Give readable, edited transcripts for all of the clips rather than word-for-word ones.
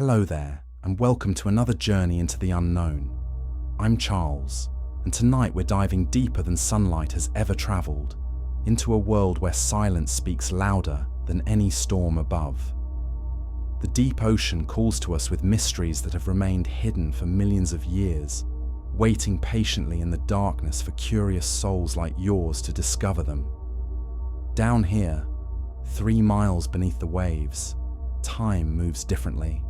Hello there, and welcome to another journey into the unknown. I'm Charles, and tonight we're diving deeper than sunlight has ever traveled, into a world where silence speaks louder than any storm above. The deep ocean calls to us with mysteries that have remained hidden for millions of years, waiting patiently in the darkness for curious souls like yours to discover them. Down here, 3 miles beneath the waves, time moves differently.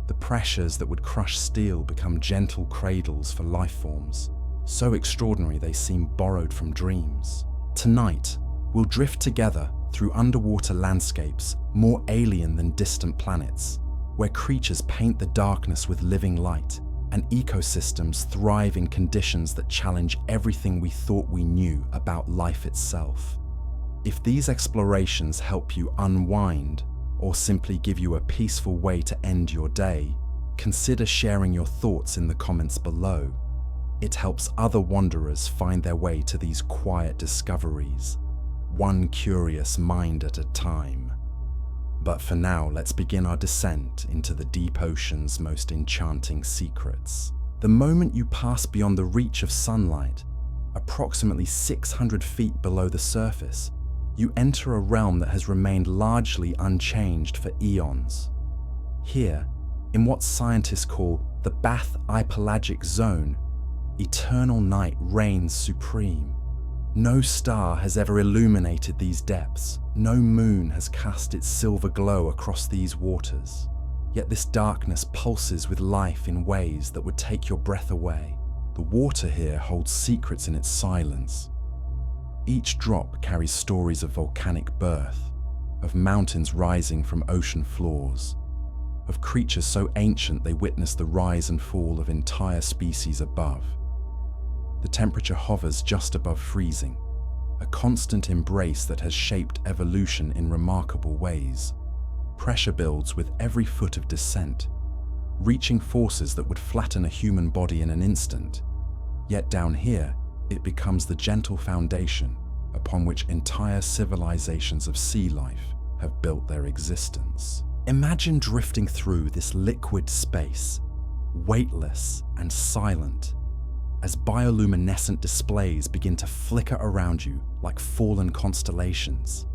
The pressures that would crush steel become gentle cradles for life forms, so extraordinary they seem borrowed from dreams. Tonight, we'll drift together through underwater landscapes more alien than distant planets, where creatures paint the darkness with living light and ecosystems thrive in conditions that challenge everything we thought we knew about life itself. If these explorations help you unwind or simply give you a peaceful way to end your day, consider sharing your thoughts in the comments below. It helps other wanderers find their way to these quiet discoveries, one curious mind at a time. But for now, let's begin our descent into the deep ocean's most enchanting secrets. The moment you pass beyond the reach of sunlight, approximately 600 feet below the surface, you enter a realm that has remained largely unchanged for eons. Here, in what scientists call the bathypelagic zone, eternal night reigns supreme. No star has ever illuminated these depths. No moon has cast its silver glow across these waters. Yet this darkness pulses with life in ways that would take your breath away. The water here holds secrets in its silence. Each drop carries stories of volcanic birth, of mountains rising from ocean floors, of creatures so ancient they witness the rise and fall of entire species above. The temperature hovers just above freezing, a constant embrace that has shaped evolution in remarkable ways. Pressure builds with every foot of descent, reaching forces that would flatten a human body in an instant. Yet down here, it becomes the gentle foundation upon which entire civilizations of sea life have built their existence. Imagine drifting through this liquid space, weightless and silent, as bioluminescent displays begin to flicker around you like fallen constellations.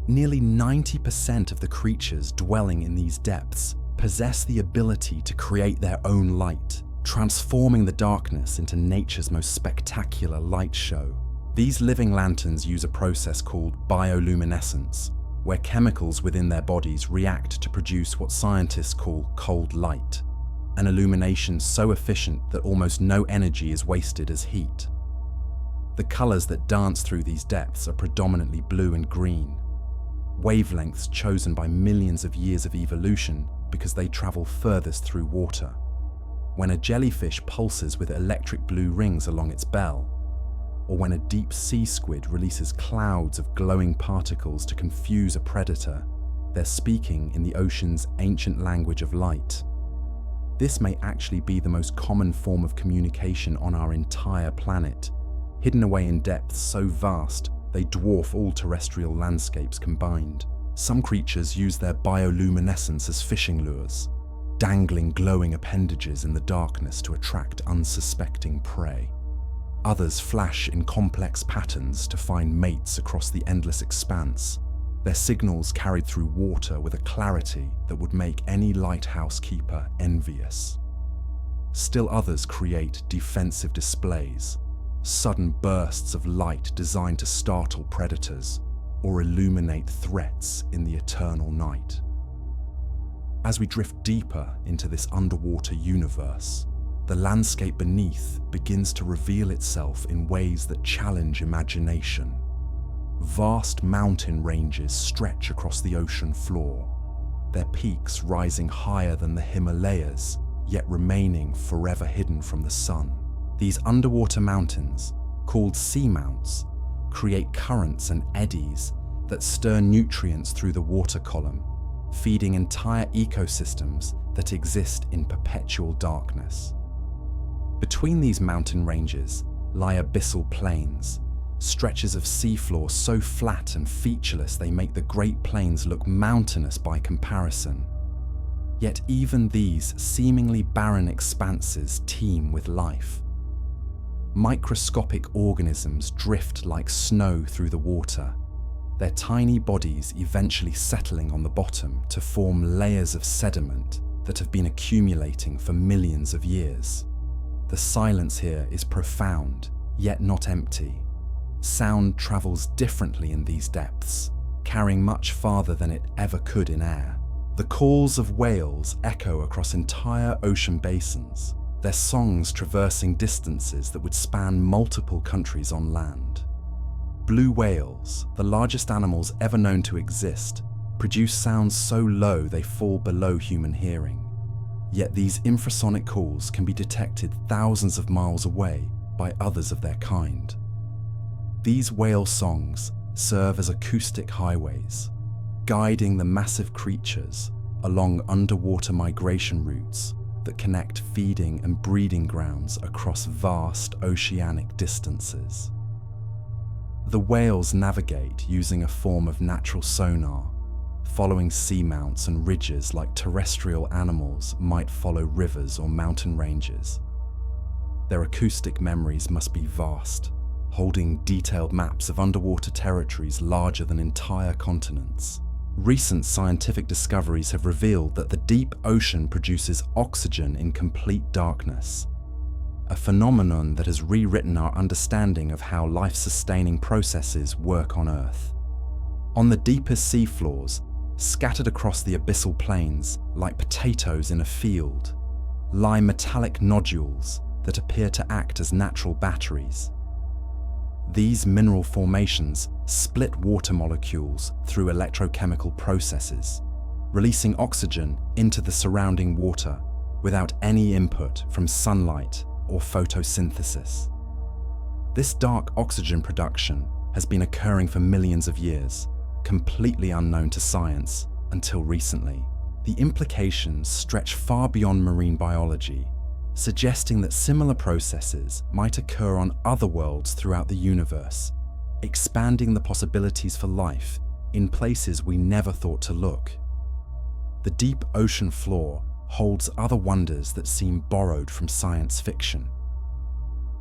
Nearly 90% of the creatures dwelling in these depths possess the ability to create their own light, transforming the darkness into nature's most spectacular light show. These living lanterns use a process called bioluminescence, where chemicals within their bodies react to produce what scientists call cold light, an illumination so efficient that almost no energy is wasted as heat. The colors that dance through these depths are predominantly blue and green, wavelengths chosen by millions of years of evolution because they travel furthest through water. When a jellyfish pulses with electric blue rings along its bell, or when a deep sea squid releases clouds of glowing particles to confuse a predator, they're speaking in the ocean's ancient language of light. This may actually be the most common form of communication on our entire planet, hidden away in depths so vast they dwarf all terrestrial landscapes combined. Some creatures use their bioluminescence as fishing lures, dangling glowing appendages in the darkness to attract unsuspecting prey. Others flash in complex patterns to find mates across the endless expanse, their signals carried through water with a clarity that would make any lighthouse keeper envious. Still others create defensive displays, sudden bursts of light designed to startle predators or illuminate threats in the eternal night. As we drift deeper into this underwater universe, the landscape beneath begins to reveal itself in ways that challenge imagination. Vast mountain ranges stretch across the ocean floor, their peaks rising higher than the Himalayas, yet remaining forever hidden from the sun. These underwater mountains, called seamounts, create currents and eddies that stir nutrients through the water column, feeding entire ecosystems that exist in perpetual darkness. Between these mountain ranges lie abyssal plains, stretches of seafloor so flat and featureless they make the Great Plains look mountainous by comparison. Yet even these seemingly barren expanses teem with life. Microscopic organisms drift like snow through the water, their tiny bodies eventually settling on the bottom to form layers of sediment that have been accumulating for millions of years. The silence here is profound, yet not empty. Sound travels differently in these depths, carrying much farther than it ever could in air. The calls of whales echo across entire ocean basins, their songs traversing distances that would span multiple countries on land. Blue whales, the largest animals ever known to exist, produce sounds so low they fall below human hearing. Yet these infrasonic calls can be detected thousands of miles away by others of their kind. These whale songs serve as acoustic highways, guiding the massive creatures along underwater migration routes that connect feeding and breeding grounds across vast oceanic distances. The whales navigate using a form of natural sonar, following seamounts and ridges like terrestrial animals might follow rivers or mountain ranges. Their acoustic memories must be vast, holding detailed maps of underwater territories larger than entire continents. Recent scientific discoveries have revealed that the deep ocean produces oxygen in complete darkness, a phenomenon that has rewritten our understanding of how life-sustaining processes work on Earth. On the deepest seafloors, scattered across the abyssal plains like potatoes in a field, lie metallic nodules that appear to act as natural batteries. These mineral formations split water molecules through electrochemical processes, releasing oxygen into the surrounding water without any input from sunlight or photosynthesis. This dark oxygen production has been occurring for millions of years, completely unknown to science until recently. The implications stretch far beyond marine biology, suggesting that similar processes might occur on other worlds throughout the universe, expanding the possibilities for life in places we never thought to look. The deep ocean floor holds other wonders that seem borrowed from science fiction.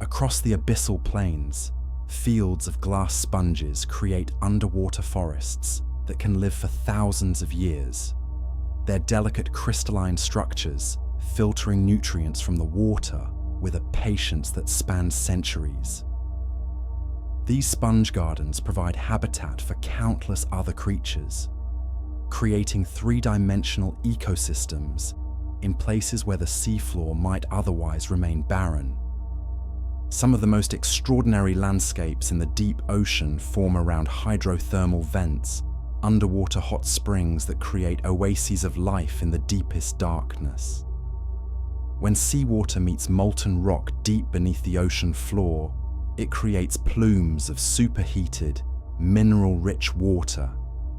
Across the abyssal plains, fields of glass sponges create underwater forests that can live for thousands of years. Their delicate crystalline structures filtering nutrients from the water with a patience that spans centuries. These sponge gardens provide habitat for countless other creatures, creating three-dimensional ecosystems in places where the seafloor might otherwise remain barren. Some of the most extraordinary landscapes in the deep ocean form around hydrothermal vents, underwater hot springs that create oases of life in the deepest darkness. When seawater meets molten rock deep beneath the ocean floor, it creates plumes of superheated, mineral-rich water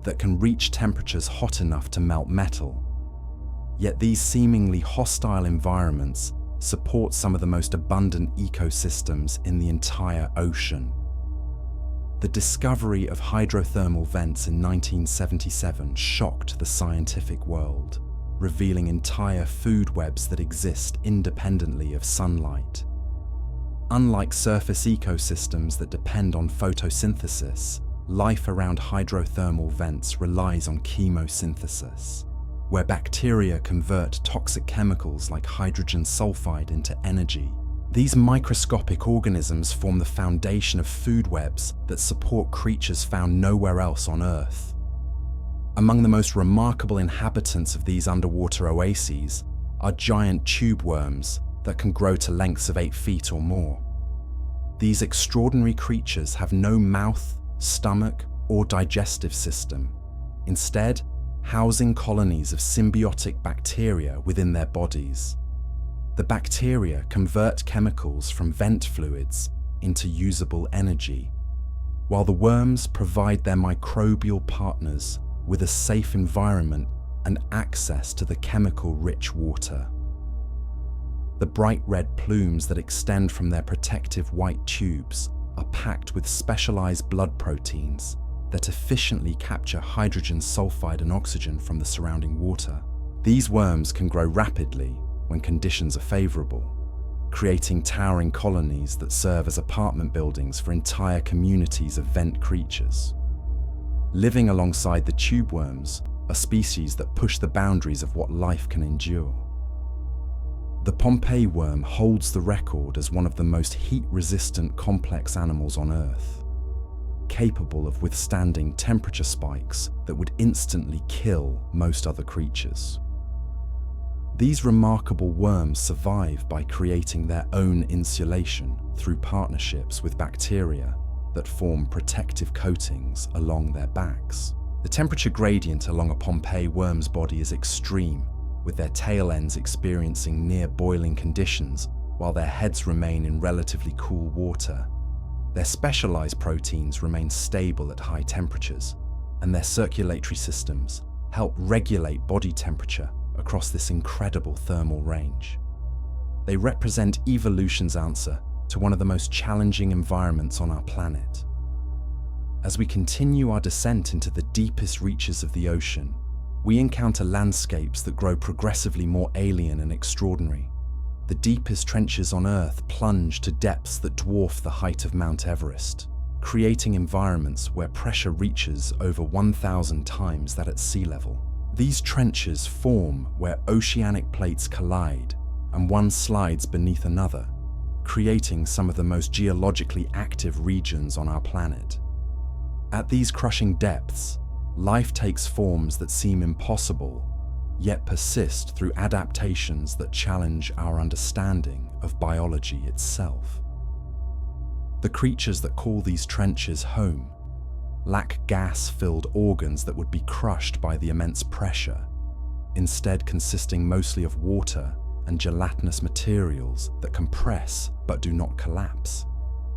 that can reach temperatures hot enough to melt metal. Yet these seemingly hostile environments support some of the most abundant ecosystems in the entire ocean. The discovery of hydrothermal vents in 1977 shocked the scientific world, revealing entire food webs that exist independently of sunlight. Unlike surface ecosystems that depend on photosynthesis, life around hydrothermal vents relies on chemosynthesis, where bacteria convert toxic chemicals like hydrogen sulfide into energy. These microscopic organisms form the foundation of food webs that support creatures found nowhere else on Earth. Among the most remarkable inhabitants of these underwater oases are giant tube worms that can grow to lengths of 8 feet or more. These extraordinary creatures have no mouth, stomach, or digestive system, instead housing colonies of symbiotic bacteria within their bodies. The bacteria convert chemicals from vent fluids into usable energy, while the worms provide their microbial partners with a safe environment and access to the chemical-rich water. The bright red plumes that extend from their protective white tubes are packed with specialized blood proteins that efficiently capture hydrogen sulfide and oxygen from the surrounding water. These worms can grow rapidly when conditions are favorable, creating towering colonies that serve as apartment buildings for entire communities of vent creatures. Living alongside the tube worms are species that push the boundaries of what life can endure. The Pompeii worm holds the record as one of the most heat-resistant complex animals on Earth, capable of withstanding temperature spikes that would instantly kill most other creatures. These remarkable worms survive by creating their own insulation through partnerships with bacteria that form protective coatings along their backs. The temperature gradient along a Pompeii worm's body is extreme, with their tail ends experiencing near boiling conditions while their heads remain in relatively cool water. Their specialized proteins remain stable at high temperatures, and their circulatory systems help regulate body temperature across this incredible thermal range. They represent evolution's answer to one of the most challenging environments on our planet. As we continue our descent into the deepest reaches of the ocean, we encounter landscapes that grow progressively more alien and extraordinary. The deepest trenches on Earth plunge to depths that dwarf the height of Mount Everest, creating environments where pressure reaches over 1,000 times that at sea level. These trenches form where oceanic plates collide and one slides beneath another, creating some of the most geologically active regions on our planet. At these crushing depths, life takes forms that seem impossible, yet persist through adaptations that challenge our understanding of biology itself. The creatures that call these trenches home lack gas-filled organs that would be crushed by the immense pressure, instead consisting mostly of water and gelatinous materials that compress but do not collapse.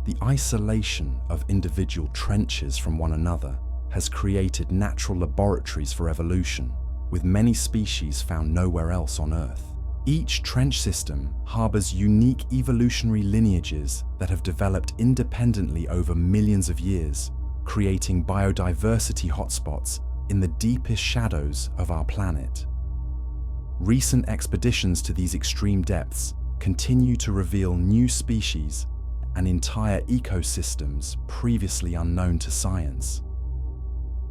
The isolation of individual trenches from one another has created natural laboratories for evolution, with many species found nowhere else on Earth. Each trench system harbors unique evolutionary lineages that have developed independently over millions of years, creating biodiversity hotspots in the deepest shadows of our planet. Recent expeditions to these extreme depths continue to reveal new species and entire ecosystems previously unknown to science.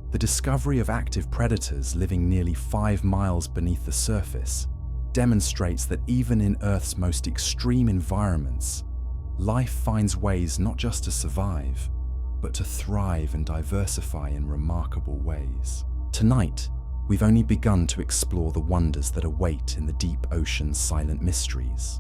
The discovery of active predators living nearly 5 miles beneath the surface demonstrates that even in Earth's most extreme environments, life finds ways not just to survive, but to thrive and diversify in remarkable ways. Tonight, we've only begun to explore the wonders that await in the deep ocean's silent mysteries.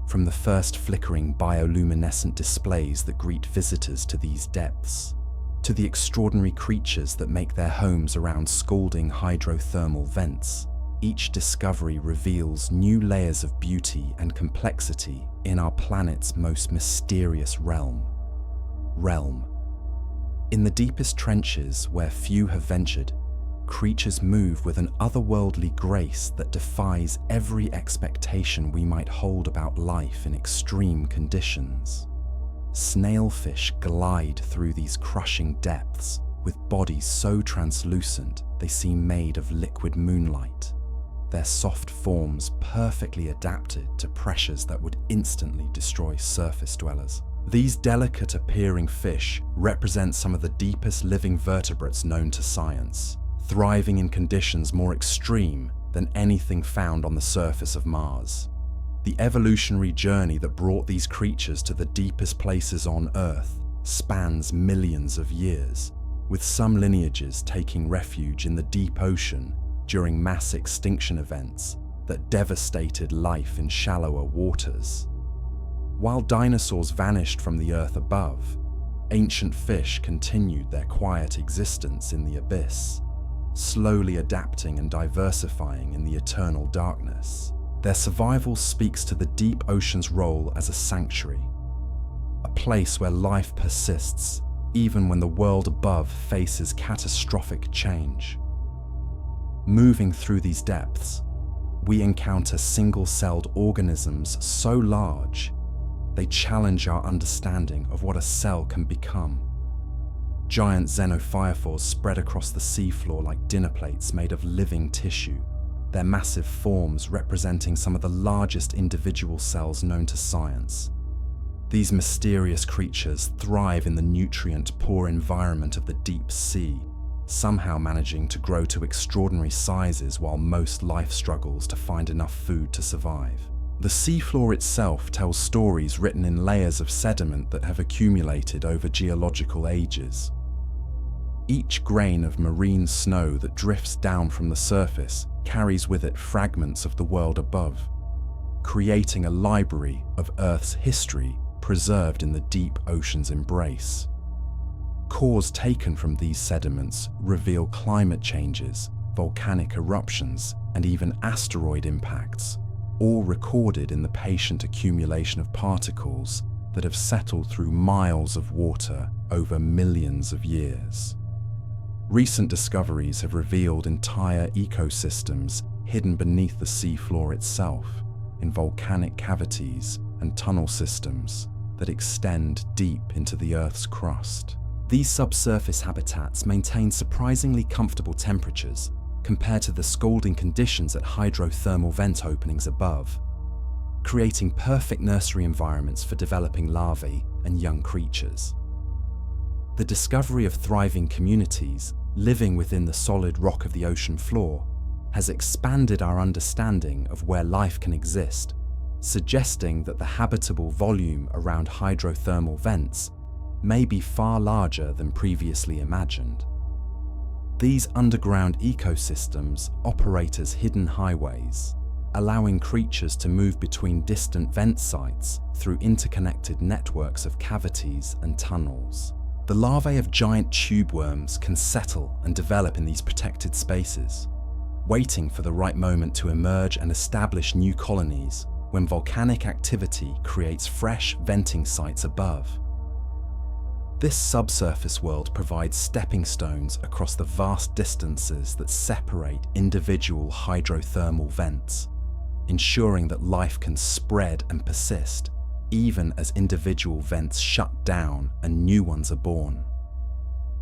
From the first flickering bioluminescent displays that greet visitors to these depths, to the extraordinary creatures that make their homes around scalding hydrothermal vents, each discovery reveals new layers of beauty and complexity in our planet's most mysterious realm. In the deepest trenches where few have ventured, creatures move with an otherworldly grace that defies every expectation we might hold about life in extreme conditions. Snailfish glide through these crushing depths with bodies so translucent they seem made of liquid moonlight, their soft forms perfectly adapted to pressures that would instantly destroy surface dwellers. These delicate-appearing fish represent some of the deepest living vertebrates known to science, thriving in conditions more extreme than anything found on the surface of Mars. The evolutionary journey that brought these creatures to the deepest places on Earth spans millions of years, with some lineages taking refuge in the deep ocean during mass extinction events that devastated life in shallower waters. While dinosaurs vanished from the Earth above, ancient fish continued their quiet existence in the abyss, slowly adapting and diversifying in the eternal darkness. Their survival speaks to the deep ocean's role as a sanctuary, a place where life persists even when the world above faces catastrophic change. Moving through these depths, we encounter single-celled organisms so large they challenge our understanding of what a cell can become. Giant xenophyrophores spread across the seafloor like dinner plates made of living tissue, their massive forms representing some of the largest individual cells known to science. These mysterious creatures thrive in the nutrient-poor environment of the deep sea, somehow managing to grow to extraordinary sizes while most life struggles to find enough food to survive. The seafloor itself tells stories written in layers of sediment that have accumulated over geological ages. Each grain of marine snow that drifts down from the surface carries with it fragments of the world above, creating a library of Earth's history preserved in the deep ocean's embrace. Cores taken from these sediments reveal climate changes, volcanic eruptions, and even asteroid impacts, all recorded in the patient accumulation of particles that have settled through miles of water over millions of years. Recent discoveries have revealed entire ecosystems hidden beneath the seafloor itself, in volcanic cavities and tunnel systems that extend deep into the Earth's crust. These subsurface habitats maintain surprisingly comfortable temperatures compared to the scalding conditions at hydrothermal vent openings above, creating perfect nursery environments for developing larvae and young creatures. The discovery of thriving communities living within the solid rock of the ocean floor has expanded our understanding of where life can exist, suggesting that the habitable volume around hydrothermal vents may be far larger than previously imagined. These underground ecosystems operate as hidden highways, allowing creatures to move between distant vent sites through interconnected networks of cavities and tunnels. The larvae of giant tube worms can settle and develop in these protected spaces, waiting for the right moment to emerge and establish new colonies when volcanic activity creates fresh venting sites above. This subsurface world provides stepping stones across the vast distances that separate individual hydrothermal vents, ensuring that life can spread and persist even as individual vents shut down and new ones are born.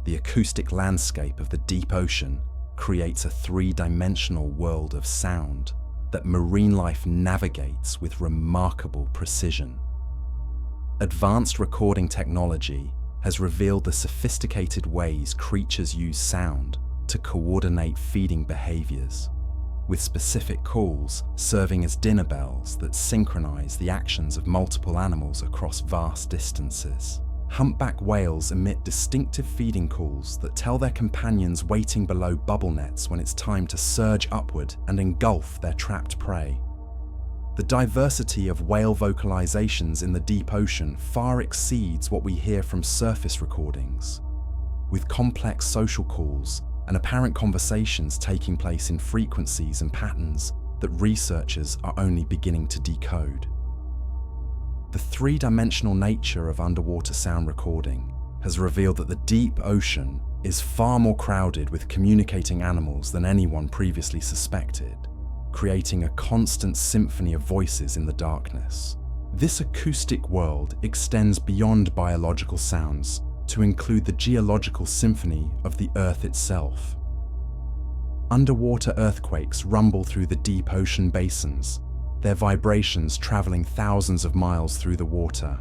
The acoustic landscape of the deep ocean creates a three-dimensional world of sound that marine life navigates with remarkable precision. Advanced recording technology has revealed the sophisticated ways creatures use sound to coordinate feeding behaviors, with specific calls serving as dinner bells that synchronize the actions of multiple animals across vast distances. Humpback whales emit distinctive feeding calls that tell their companions waiting below bubble nets when it's time to surge upward and engulf their trapped prey. The diversity of whale vocalizations in the deep ocean far exceeds what we hear from surface recordings, with complex social calls and apparent conversations taking place in frequencies and patterns that researchers are only beginning to decode. The three-dimensional nature of underwater sound recording has revealed that the deep ocean is far more crowded with communicating animals than anyone previously suspected, creating a constant symphony of voices in the darkness. This acoustic world extends beyond biological sounds to include the geological symphony of the Earth itself. Underwater earthquakes rumble through the deep ocean basins, their vibrations traveling thousands of miles through the water.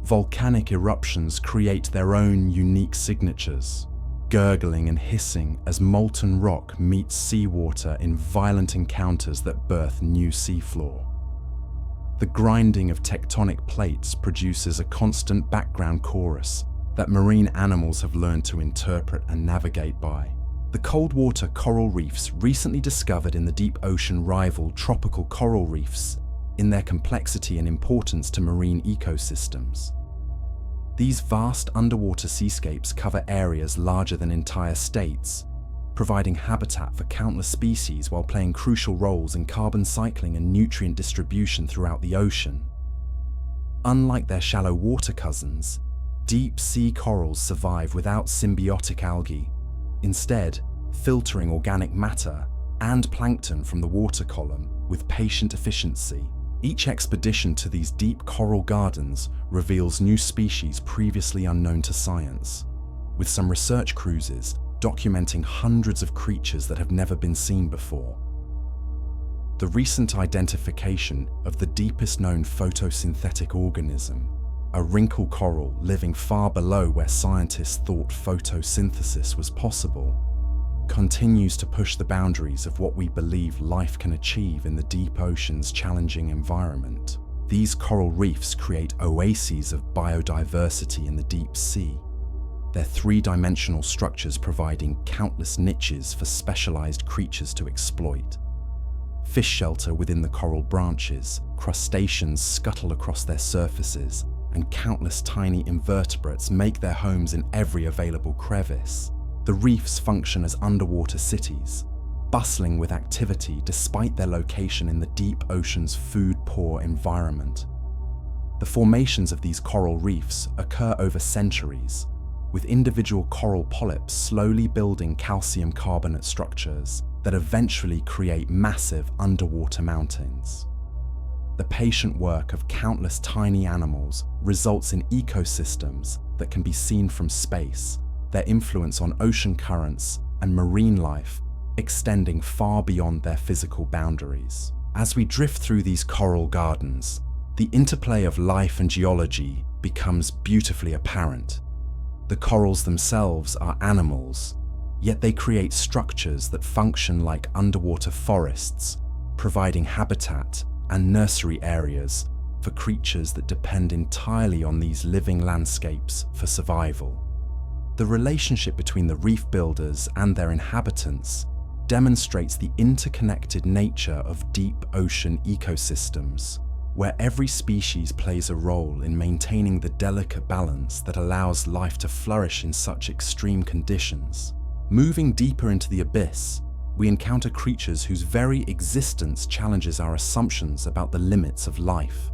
Volcanic eruptions create their own unique signatures, gurgling and hissing as molten rock meets seawater in violent encounters that birth new seafloor. The grinding of tectonic plates produces a constant background chorus that marine animals have learned to interpret and navigate by. The cold water coral reefs recently discovered in the deep ocean rival tropical coral reefs in their complexity and importance to marine ecosystems. These vast underwater seascapes cover areas larger than entire states, providing habitat for countless species while playing crucial roles in carbon cycling and nutrient distribution throughout the ocean. Unlike their shallow water cousins, deep sea corals survive without symbiotic algae, instead filtering organic matter and plankton from the water column with patient efficiency. Each expedition to these deep coral gardens reveals new species previously unknown to science, with some research cruises documenting hundreds of creatures that have never been seen before. the recent identification of the deepest known photosynthetic organism, a wrinkle coral living far below where scientists thought photosynthesis was possible, continues to push the boundaries of what we believe life can achieve in the deep ocean's challenging environment. These coral reefs create oases of biodiversity in the deep sea, their three-dimensional structures providing countless niches for specialized creatures to exploit. Fish shelter within the coral branches, crustaceans scuttle across their surfaces, and countless tiny invertebrates make their homes in every available crevice. The reefs function as underwater cities, bustling with activity despite their location in the deep ocean's food-poor environment. The formations of these coral reefs occur over centuries, with individual coral polyps slowly building calcium carbonate structures that eventually create massive underwater mountains. The patient work of countless tiny animals results in ecosystems that can be seen from space, their influence on ocean currents and marine life extending far beyond their physical boundaries. As we drift through these coral gardens, the interplay of life and geology becomes beautifully apparent. The corals themselves are animals, yet they create structures that function like underwater forests, providing habitat and nursery areas for creatures that depend entirely on these living landscapes for survival. The relationship between the reef builders and their inhabitants demonstrates the interconnected nature of deep ocean ecosystems, where every species plays a role in maintaining the delicate balance that allows life to flourish in such extreme conditions. Moving deeper into the abyss, we encounter creatures whose very existence challenges our assumptions about the limits of life.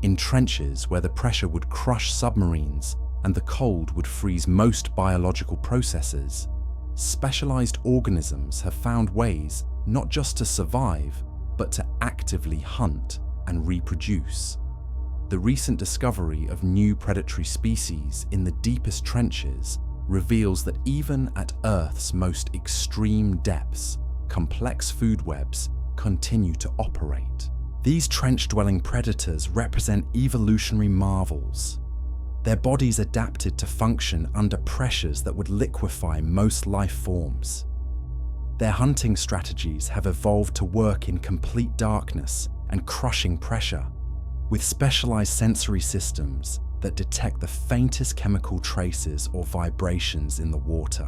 In trenches where the pressure would crush submarines and the cold would freeze most biological processes, specialized organisms have found ways not just to survive, but to actively hunt and reproduce. The recent discovery of new predatory species in the deepest trenches reveals that even at Earth's most extreme depths, complex food webs continue to operate. These trench-dwelling predators represent evolutionary marvels. Their bodies adapted to function under pressures that would liquefy most life forms. Their hunting strategies have evolved to work in complete darkness and crushing pressure, with specialized sensory systems that detect the faintest chemical traces or vibrations in the water.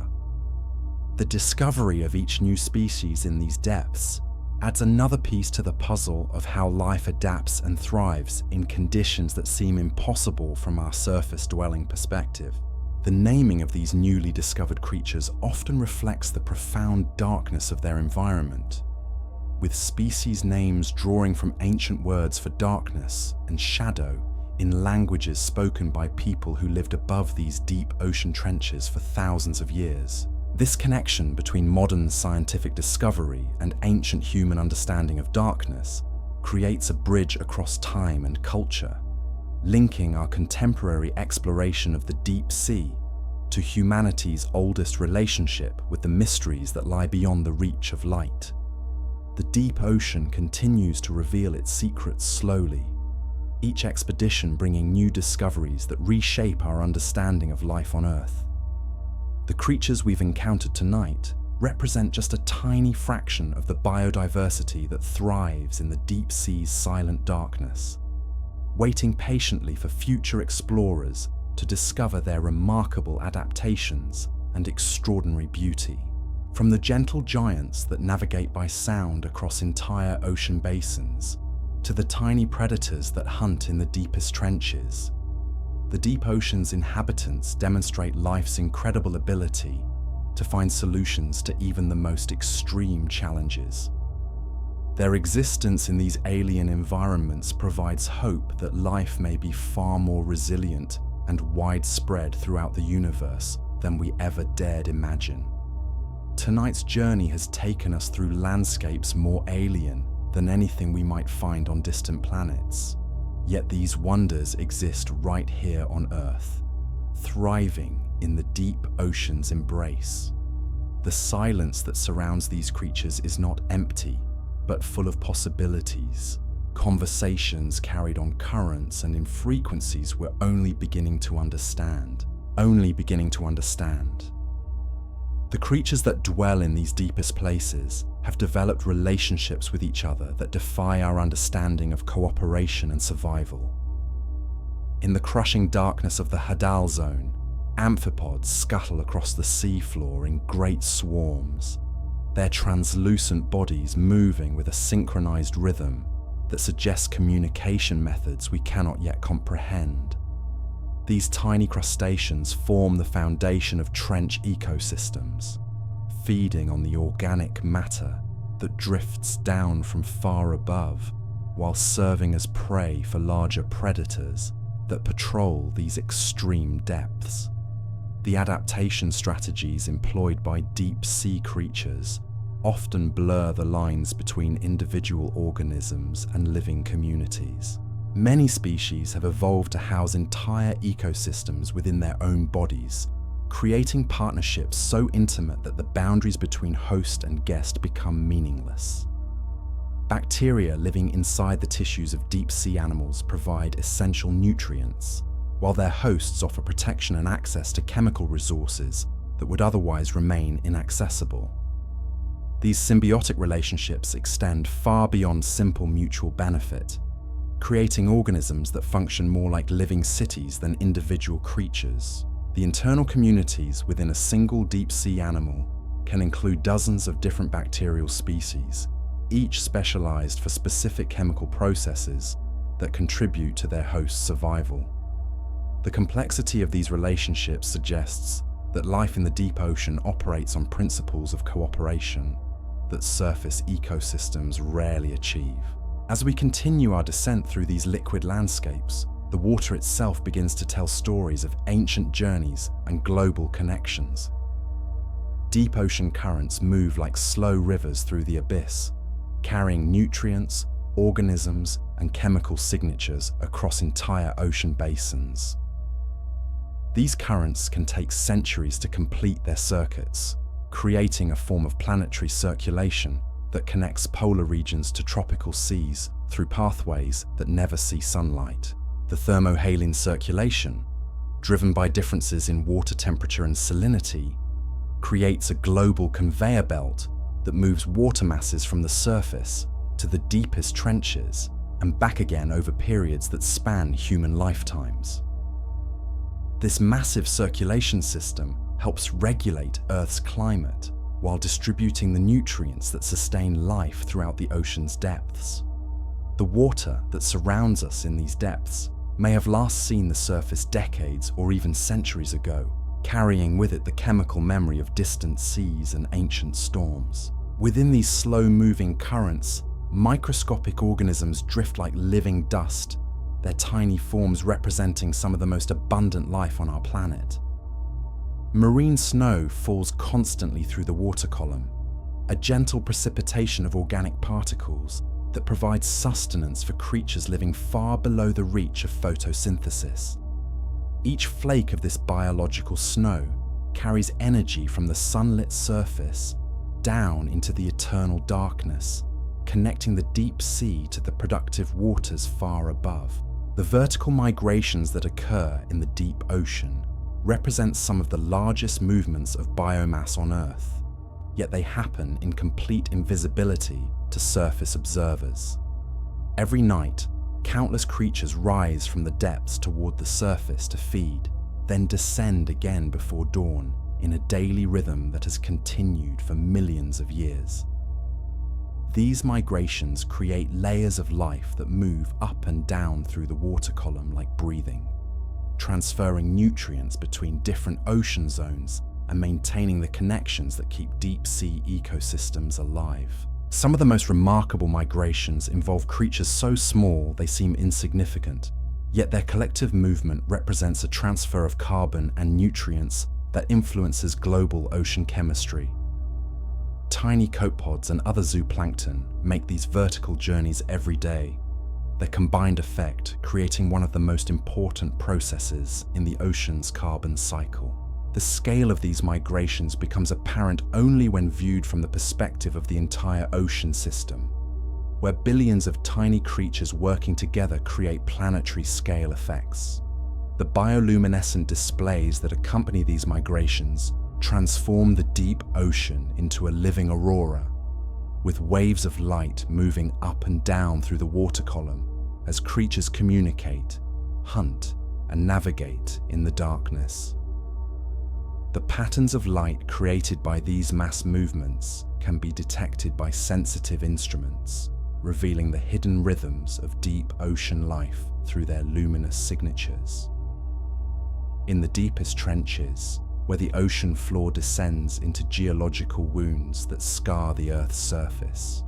The discovery of each new species in these depths adds another piece to the puzzle of how life adapts and thrives in conditions that seem impossible from our surface-dwelling perspective. The naming of these newly discovered creatures often reflects the profound darkness of their environment, with species names drawing from ancient words for darkness and shadow in languages spoken by people who lived above these deep ocean trenches for thousands of years. This connection between modern scientific discovery and ancient human understanding of darkness creates a bridge across time and culture, linking our contemporary exploration of the deep sea to humanity's oldest relationship with the mysteries that lie beyond the reach of light. The deep ocean continues to reveal its secrets slowly, each expedition bringing new discoveries that reshape our understanding of life on Earth. The creatures we've encountered tonight represent just a tiny fraction of the biodiversity that thrives in the deep sea's silent darkness, waiting patiently for future explorers to discover their remarkable adaptations and extraordinary beauty. From the gentle giants that navigate by sound across entire ocean basins, to the tiny predators that hunt in the deepest trenches, the deep ocean's inhabitants demonstrate life's incredible ability to find solutions to even the most extreme challenges. Their existence in these alien environments provides hope that life may be far more resilient and widespread throughout the universe than we ever dared imagine. Tonight's journey has taken us through landscapes more alien than anything we might find on distant planets. Yet these wonders exist right here on Earth, thriving in the deep ocean's embrace. The silence that surrounds these creatures is not empty, but full of possibilities, conversations carried on currents and in frequencies we're only beginning to understand. The creatures that dwell in these deepest places have developed relationships with each other that defy our understanding of cooperation and survival. In the crushing darkness of the Hadal zone, amphipods scuttle across the seafloor in great swarms, their translucent bodies moving with a synchronized rhythm that suggests communication methods we cannot yet comprehend. These tiny crustaceans form the foundation of trench ecosystems, feeding on the organic matter that drifts down from far above, while serving as prey for larger predators that patrol these extreme depths. The adaptation strategies employed by deep-sea creatures often blur the lines between individual organisms and living communities. Many species have evolved to house entire ecosystems within their own bodies, creating partnerships so intimate that the boundaries between host and guest become meaningless. Bacteria living inside the tissues of deep-sea animals provide essential nutrients, while their hosts offer protection and access to chemical resources that would otherwise remain inaccessible. These symbiotic relationships extend far beyond simple mutual benefit, creating organisms that function more like living cities than individual creatures. The internal communities within a single deep-sea animal can include dozens of different bacterial species, each specialized for specific chemical processes that contribute to their host's survival. The complexity of these relationships suggests that life in the deep ocean operates on principles of cooperation that surface ecosystems rarely achieve. As we continue our descent through these liquid landscapes, the water itself begins to tell stories of ancient journeys and global connections. Deep ocean currents move like slow rivers through the abyss, carrying nutrients, organisms, and chemical signatures across entire ocean basins. These currents can take centuries to complete their circuits, creating a form of planetary circulation that connects polar regions to tropical seas through pathways that never see sunlight. The thermohaline circulation, driven by differences in water temperature and salinity, creates a global conveyor belt that moves water masses from the surface to the deepest trenches and back again over periods that span human lifetimes. This massive circulation system helps regulate Earth's climate while distributing the nutrients that sustain life throughout the ocean's depths. The water that surrounds us in these depths may have last seen the surface decades or even centuries ago, carrying with it the chemical memory of distant seas and ancient storms. Within these slow-moving currents, microscopic organisms drift like living dust, their tiny forms representing some of the most abundant life on our planet. Marine snow falls constantly through the water column, a gentle precipitation of organic particles that provides sustenance for creatures living far below the reach of photosynthesis. Each flake of this biological snow carries energy from the sunlit surface down into the eternal darkness, connecting the deep sea to the productive waters far above. The vertical migrations that occur in the deep ocean represent some of the largest movements of biomass on Earth, yet they happen in complete invisibility to surface observers. Every night, countless creatures rise from the depths toward the surface to feed, then descend again before dawn in a daily rhythm that has continued for millions of years. These migrations create layers of life that move up and down through the water column like breathing, transferring nutrients between different ocean zones and maintaining the connections that keep deep-sea ecosystems alive. Some of the most remarkable migrations involve creatures so small they seem insignificant, yet their collective movement represents a transfer of carbon and nutrients that influences global ocean chemistry. Tiny copepods and other zooplankton make these vertical journeys every day, their combined effect creating one of the most important processes in the ocean's carbon cycle. The scale of these migrations becomes apparent only when viewed from the perspective of the entire ocean system. where billions of tiny creatures working together create planetary scale effects. The bioluminescent displays that accompany these migrations transform the deep ocean into a living aurora, with waves of light moving up and down through the water column as creatures communicate, hunt, and navigate in the darkness. The patterns of light created by these mass movements can be detected by sensitive instruments, revealing the hidden rhythms of deep ocean life through their luminous signatures. In the deepest trenches, where the ocean floor descends into geological wounds that scar the Earth's surface,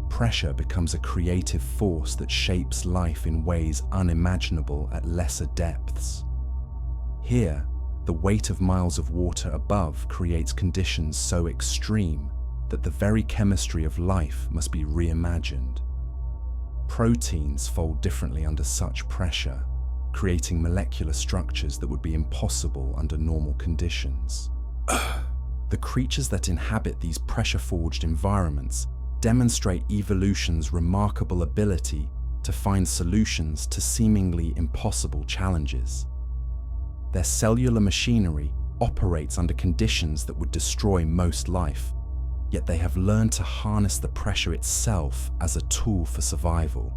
pressure becomes a creative force that shapes life in ways unimaginable at lesser depths. Here, the weight of miles of water above creates conditions so extreme that the very chemistry of life must be reimagined. Proteins fold differently under such pressure, creating molecular structures that would be impossible under normal conditions. The creatures that inhabit these pressure-forged environments demonstrate evolution's remarkable ability to find solutions to seemingly impossible challenges. Their cellular machinery operates under conditions that would destroy most life, yet they have learned to harness the pressure itself as a tool for survival.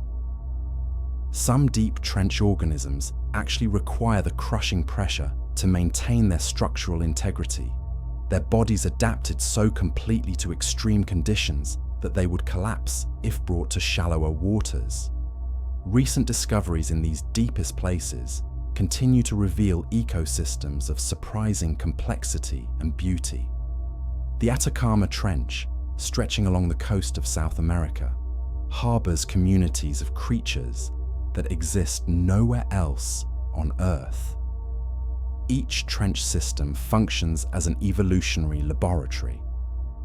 Some deep trench organisms actually require the crushing pressure to maintain their structural integrity. Their bodies adapted so completely to extreme conditions that they would collapse if brought to shallower waters. Recent discoveries in these deepest places continue to reveal ecosystems of surprising complexity and beauty. The Atacama Trench, stretching along the coast of South America, harbors communities of creatures that exist nowhere else on Earth. Each trench system functions as an evolutionary laboratory,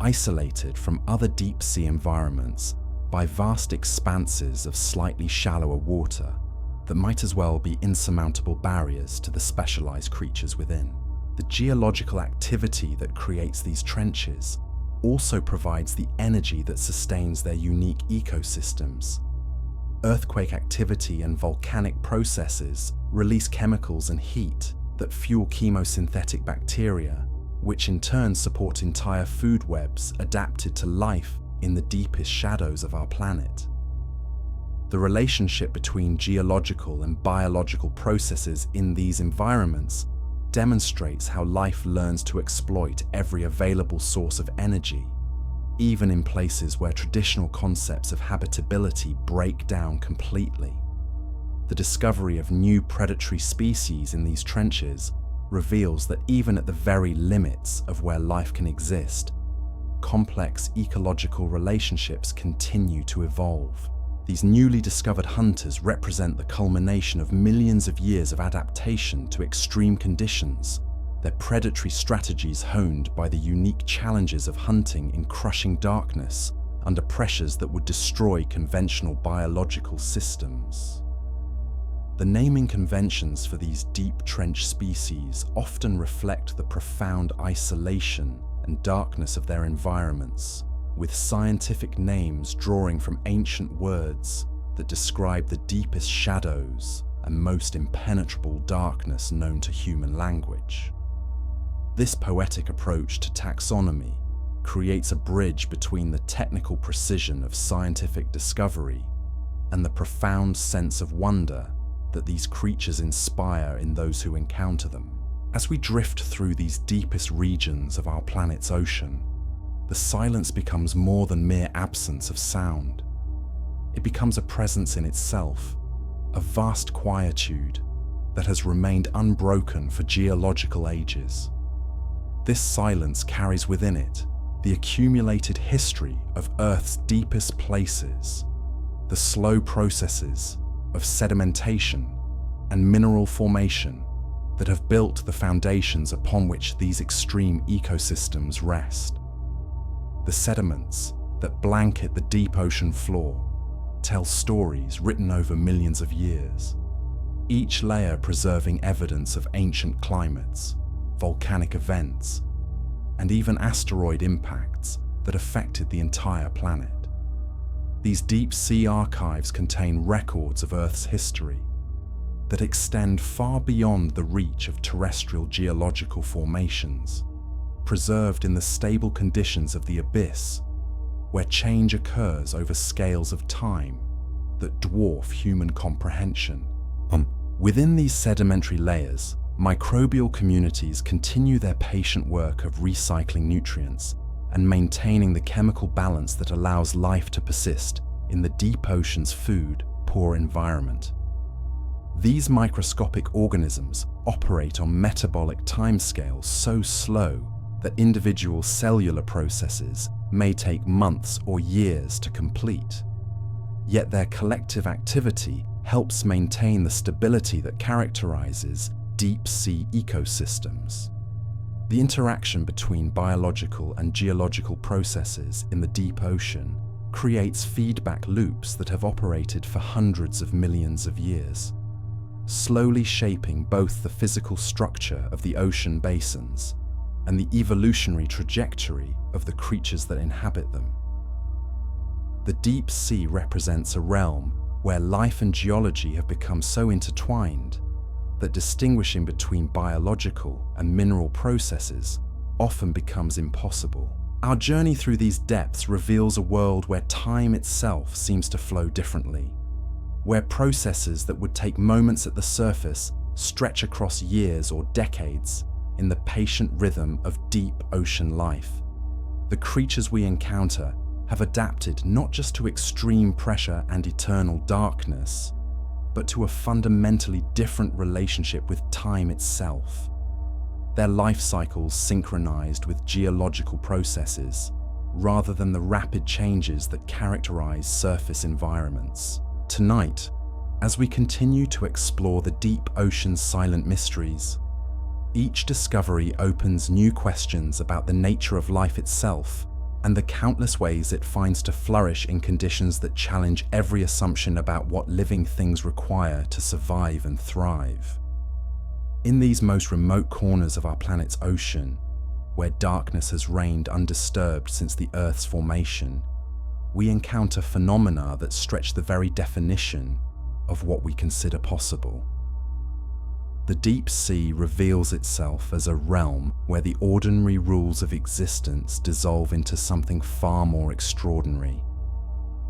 isolated from other deep-sea environments by vast expanses of slightly shallower water that might as well be insurmountable barriers to the specialized creatures within. The geological activity that creates these trenches also provides the energy that sustains their unique ecosystems. Earthquake activity and volcanic processes release chemicals and heat that fuel chemosynthetic bacteria, which in turn support entire food webs adapted to life in the deepest shadows of our planet. The relationship between geological and biological processes in these environments demonstrates how life learns to exploit every available source of energy, even in places where traditional concepts of habitability break down completely. The discovery of new predatory species in these trenches reveals that even at the very limits of where life can exist, complex ecological relationships continue to evolve. These newly discovered hunters represent the culmination of millions of years of adaptation to extreme conditions, their predatory strategies honed by the unique challenges of hunting in crushing darkness under pressures that would destroy conventional biological systems. The naming conventions for these deep trench species often reflect the profound isolation and darkness of their environments, with scientific names drawing from ancient words that describe the deepest shadows and most impenetrable darkness known to human language. This poetic approach to taxonomy creates a bridge between the technical precision of scientific discovery and the profound sense of wonder that these creatures inspire in those who encounter them. As we drift through these deepest regions of our planet's ocean, the silence becomes more than mere absence of sound. It becomes a presence in itself, a vast quietude that has remained unbroken for geological ages. This silence carries within it the accumulated history of Earth's deepest places, the slow processes of sedimentation and mineral formation that have built the foundations upon which these extreme ecosystems rest. The sediments that blanket the deep ocean floor tell stories written over millions of years, each layer preserving evidence of ancient climates, volcanic events, and even asteroid impacts that affected the entire planet. These deep-sea archives contain records of Earth's history that extend far beyond the reach of terrestrial geological formations, preserved in the stable conditions of the abyss, where change occurs over scales of time that dwarf human comprehension. Within these sedimentary layers, microbial communities continue their patient work of recycling nutrients and maintaining the chemical balance that allows life to persist in the deep ocean's food-poor environment. These microscopic organisms operate on metabolic timescales so slow that individual cellular processes may take months or years to complete. Yet their collective activity helps maintain the stability that characterizes deep-sea ecosystems. The interaction between biological and geological processes in the deep ocean creates feedback loops that have operated for hundreds of millions of years, slowly shaping both the physical structure of the ocean basins and the evolutionary trajectory of the creatures that inhabit them. The deep sea represents a realm where life and geology have become so intertwined that distinguishing between biological and mineral processes often becomes impossible. Our journey through these depths reveals a world where time itself seems to flow differently, where processes that would take moments at the surface stretch across years or decades in the patient rhythm of deep ocean life. The creatures we encounter have adapted not just to extreme pressure and eternal darkness, but to a fundamentally different relationship with time itself. Their life cycles synchronized with geological processes, rather than the rapid changes that characterize surface environments. Tonight, as we continue to explore the deep ocean's silent mysteries, each discovery opens new questions about the nature of life itself and the countless ways it finds to flourish in conditions that challenge every assumption about what living things require to survive and thrive. In these most remote corners of our planet's ocean, where darkness has reigned undisturbed since the Earth's formation, we encounter phenomena that stretch the very definition of what we consider possible. The deep sea reveals itself as a realm where the ordinary rules of existence dissolve into something far more extraordinary,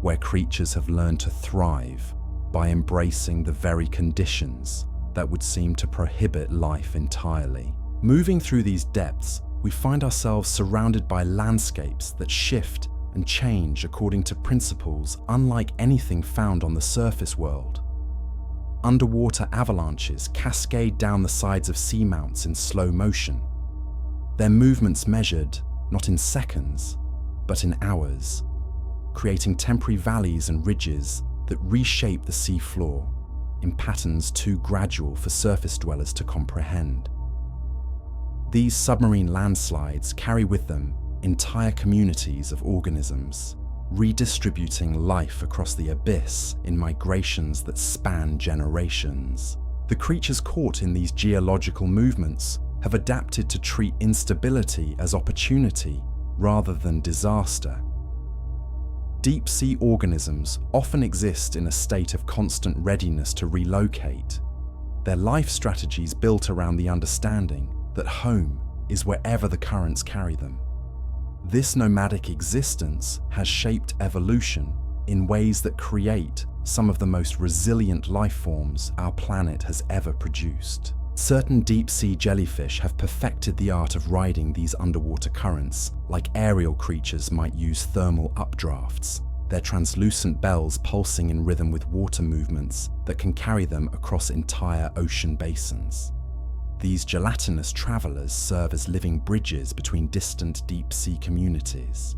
where creatures have learned to thrive by embracing the very conditions that would seem to prohibit life entirely. Moving through these depths, we find ourselves surrounded by landscapes that shift and change according to principles unlike anything found on the surface world. Underwater avalanches cascade down the sides of seamounts in slow motion, their movements measured not in seconds, but in hours, creating temporary valleys and ridges that reshape the sea floor in patterns too gradual for surface dwellers to comprehend. These submarine landslides carry with them entire communities of organisms, redistributing life across the abyss in migrations that span generations. The creatures caught in these geological movements have adapted to treat instability as opportunity rather than disaster. Deep-sea organisms often exist in a state of constant readiness to relocate, their life strategies built around the understanding that home is wherever the currents carry them. This nomadic existence has shaped evolution in ways that create some of the most resilient life forms our planet has ever produced. Certain deep-sea jellyfish have perfected the art of riding these underwater currents, like aerial creatures might use thermal updrafts, their translucent bells pulsing in rhythm with water movements that can carry them across entire ocean basins. These gelatinous travelers serve as living bridges between distant deep-sea communities,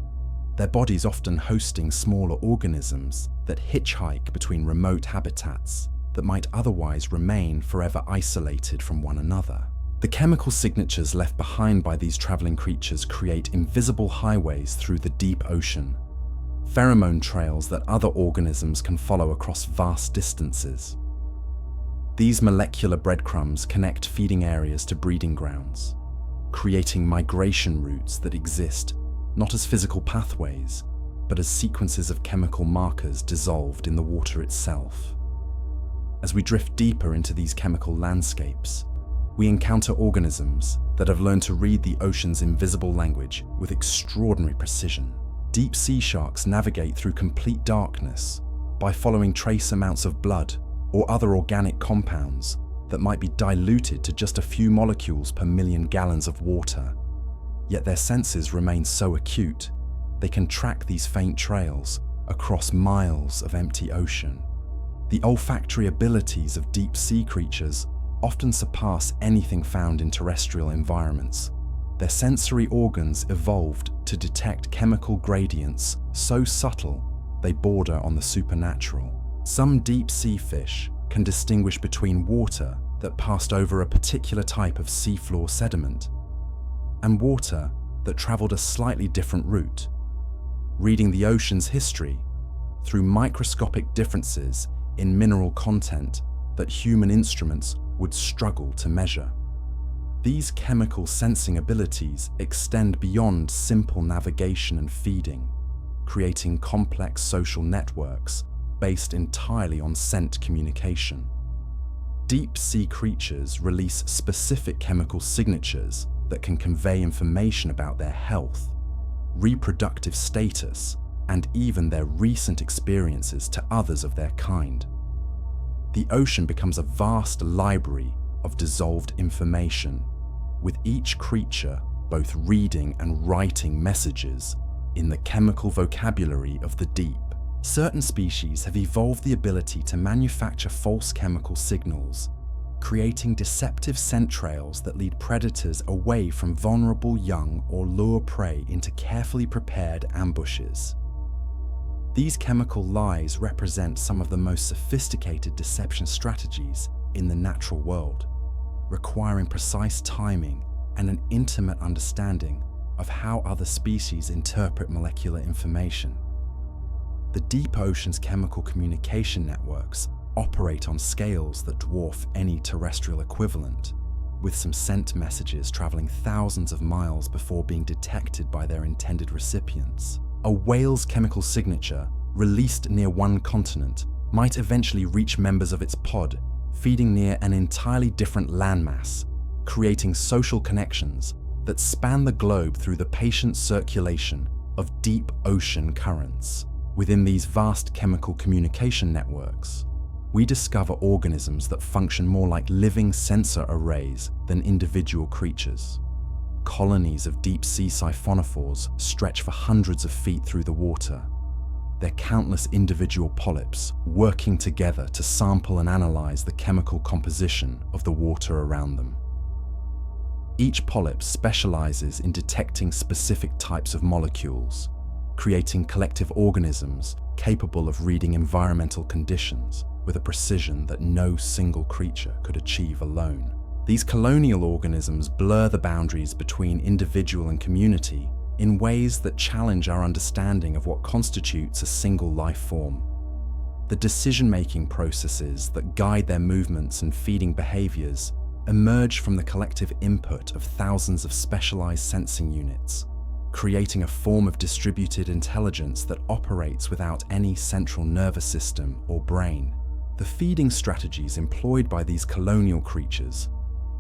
their bodies often hosting smaller organisms that hitchhike between remote habitats that might otherwise remain forever isolated from one another. The chemical signatures left behind by these traveling creatures create invisible highways through the deep ocean, pheromone trails that other organisms can follow across vast distances. These molecular breadcrumbs connect feeding areas to breeding grounds, creating migration routes that exist not as physical pathways, but as sequences of chemical markers dissolved in the water itself. As we drift deeper into these chemical landscapes, we encounter organisms that have learned to read the ocean's invisible language with extraordinary precision. Deep sea sharks navigate through complete darkness by following trace amounts of blood or other organic compounds that might be diluted to just a few molecules per million gallons of water. Yet their senses remain so acute, they can track these faint trails across miles of empty ocean. The olfactory abilities of deep sea creatures often surpass anything found in terrestrial environments. Their sensory organs evolved to detect chemical gradients so subtle they border on the supernatural. Some deep sea fish can distinguish between water that passed over a particular type of seafloor sediment and water that traveled a slightly different route, reading the ocean's history through microscopic differences in mineral content that human instruments would struggle to measure. These chemical sensing abilities extend beyond simple navigation and feeding, creating complex social networks based entirely on scent communication. Deep sea creatures release specific chemical signatures that can convey information about their health, reproductive status, and even their recent experiences to others of their kind. The ocean becomes a vast library of dissolved information, with each creature both reading and writing messages in the chemical vocabulary of the deep. Certain species have evolved the ability to manufacture false chemical signals, creating deceptive scent trails that lead predators away from vulnerable young or lure prey into carefully prepared ambushes. These chemical lies represent some of the most sophisticated deception strategies in the natural world, requiring precise timing and an intimate understanding of how other species interpret molecular information. The deep ocean's chemical communication networks operate on scales that dwarf any terrestrial equivalent, with some scent messages traveling thousands of miles before being detected by their intended recipients. A whale's chemical signature, released near one continent, might eventually reach members of its pod, feeding near an entirely different landmass, creating social connections that span the globe through the patient circulation of deep ocean currents. Within these vast chemical communication networks, we discover organisms that function more like living sensor arrays than individual creatures. Colonies of deep-sea siphonophores stretch for hundreds of feet through the water, their countless individual polyps working together to sample and analyze the chemical composition of the water around them. Each polyp specializes in detecting specific types of molecules, creating collective organisms capable of reading environmental conditions with a precision that no single creature could achieve alone. These colonial organisms blur the boundaries between individual and community in ways that challenge our understanding of what constitutes a single life form. The decision-making processes that guide their movements and feeding behaviors emerge from the collective input of thousands of specialized sensing units, creating a form of distributed intelligence that operates without any central nervous system or brain. The feeding strategies employed by these colonial creatures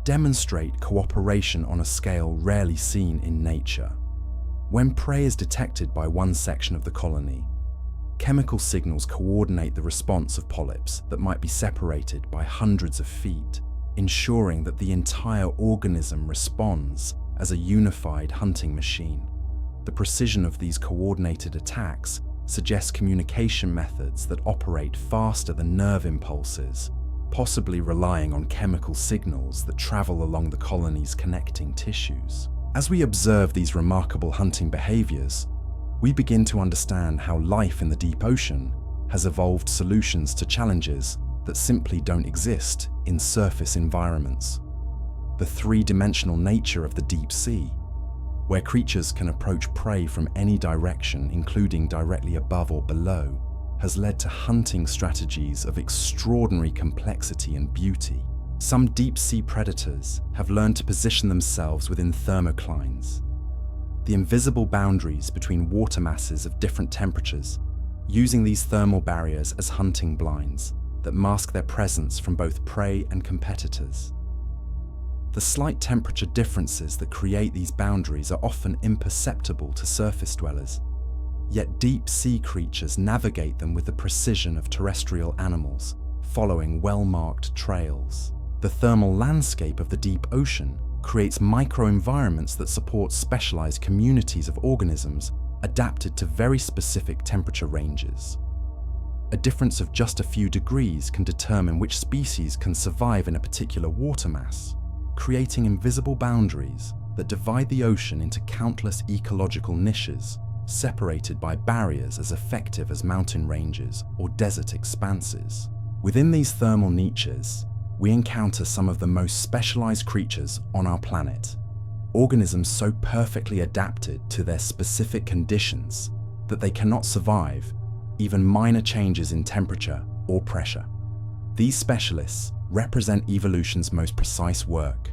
demonstrate cooperation on a scale rarely seen in nature. When prey is detected by one section of the colony, chemical signals coordinate the response of polyps that might be separated by hundreds of feet, ensuring that the entire organism responds as a unified hunting machine. The precision of these coordinated attacks suggests communication methods that operate faster than nerve impulses, possibly relying on chemical signals that travel along the colony's connecting tissues. As we observe these remarkable hunting behaviors, we begin to understand how life in the deep ocean has evolved solutions to challenges that simply don't exist in surface environments. The three-dimensional nature of the deep sea, where creatures can approach prey from any direction, including directly above or below, has led to hunting strategies of extraordinary complexity and beauty. Some deep-sea predators have learned to position themselves within thermoclines, the invisible boundaries between water masses of different temperatures, using these thermal barriers as hunting blinds that mask their presence from both prey and competitors. The slight temperature differences that create these boundaries are often imperceptible to surface dwellers, yet deep-sea creatures navigate them with the precision of terrestrial animals, following well-marked trails. The thermal landscape of the deep ocean creates microenvironments that support specialized communities of organisms adapted to very specific temperature ranges. A difference of just a few degrees can determine which species can survive in a particular water mass, creating invisible boundaries that divide the ocean into countless ecological niches, separated by barriers as effective as mountain ranges or desert expanses. Within these thermal niches, we encounter some of the most specialized creatures on our planet, organisms so perfectly adapted to their specific conditions that they cannot survive even minor changes in temperature or pressure. These specialists represent evolution's most precise work,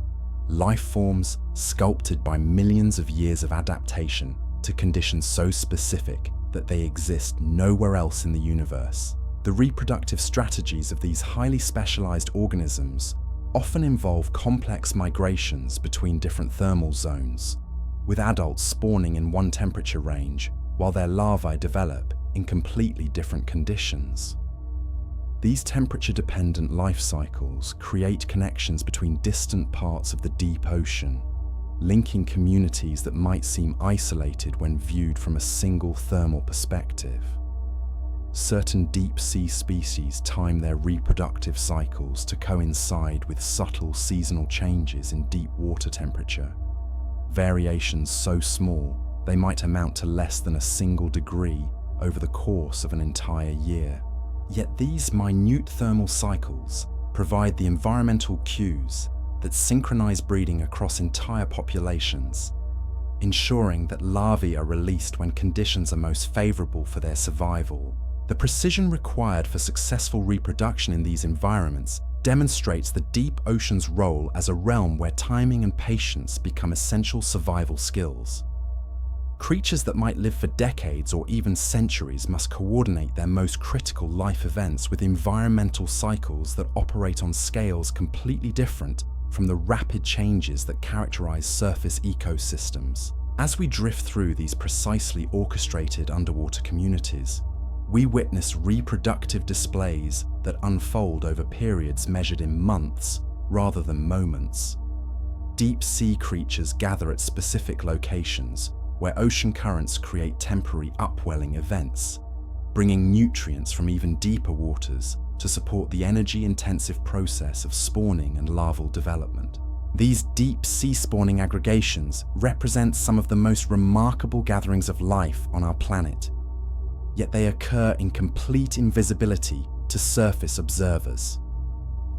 life forms sculpted by millions of years of adaptation to conditions so specific that they exist nowhere else in the universe. The reproductive strategies of these highly specialized organisms often involve complex migrations between different thermal zones, with adults spawning in one temperature range while their larvae develop in completely different conditions. These temperature-dependent life cycles create connections between distant parts of the deep ocean, linking communities that might seem isolated when viewed from a single thermal perspective. Certain deep-sea species time their reproductive cycles to coincide with subtle seasonal changes in deep water temperature, variations so small they might amount to less than a single degree over the course of an entire year. Yet these minute thermal cycles provide the environmental cues that synchronize breeding across entire populations, ensuring that larvae are released when conditions are most favorable for their survival. The precision required for successful reproduction in these environments demonstrates the deep ocean's role as a realm where timing and patience become essential survival skills. Creatures that might live for decades or even centuries must coordinate their most critical life events with environmental cycles that operate on scales completely different from the rapid changes that characterize surface ecosystems. As we drift through these precisely orchestrated underwater communities, we witness reproductive displays that unfold over periods measured in months rather than moments. Deep-sea creatures gather at specific locations where ocean currents create temporary upwelling events, bringing nutrients from even deeper waters to support the energy-intensive process of spawning and larval development. These deep-sea spawning aggregations represent some of the most remarkable gatherings of life on our planet, yet they occur in complete invisibility to surface observers.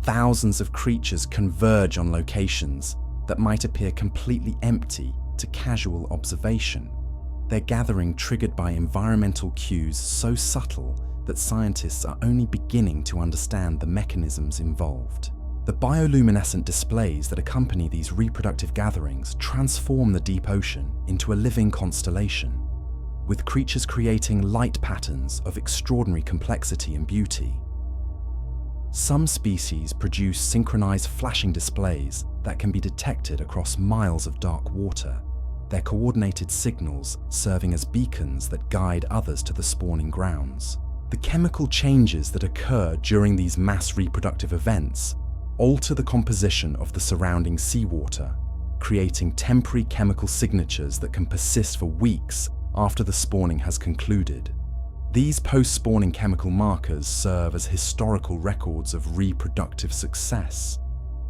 Thousands of creatures converge on locations that might appear completely empty to casual observation. Their gathering triggered by environmental cues so subtle that scientists are only beginning to understand the mechanisms involved. The bioluminescent displays that accompany these reproductive gatherings transform the deep ocean into a living constellation, with creatures creating light patterns of extraordinary complexity and beauty. Some species produce synchronized flashing displays that can be detected across miles of dark water, their coordinated signals serving as beacons that guide others to the spawning grounds. The chemical changes that occur during these mass reproductive events alter the composition of the surrounding seawater, creating temporary chemical signatures that can persist for weeks after the spawning has concluded. These post-spawning chemical markers serve as historical records of reproductive success,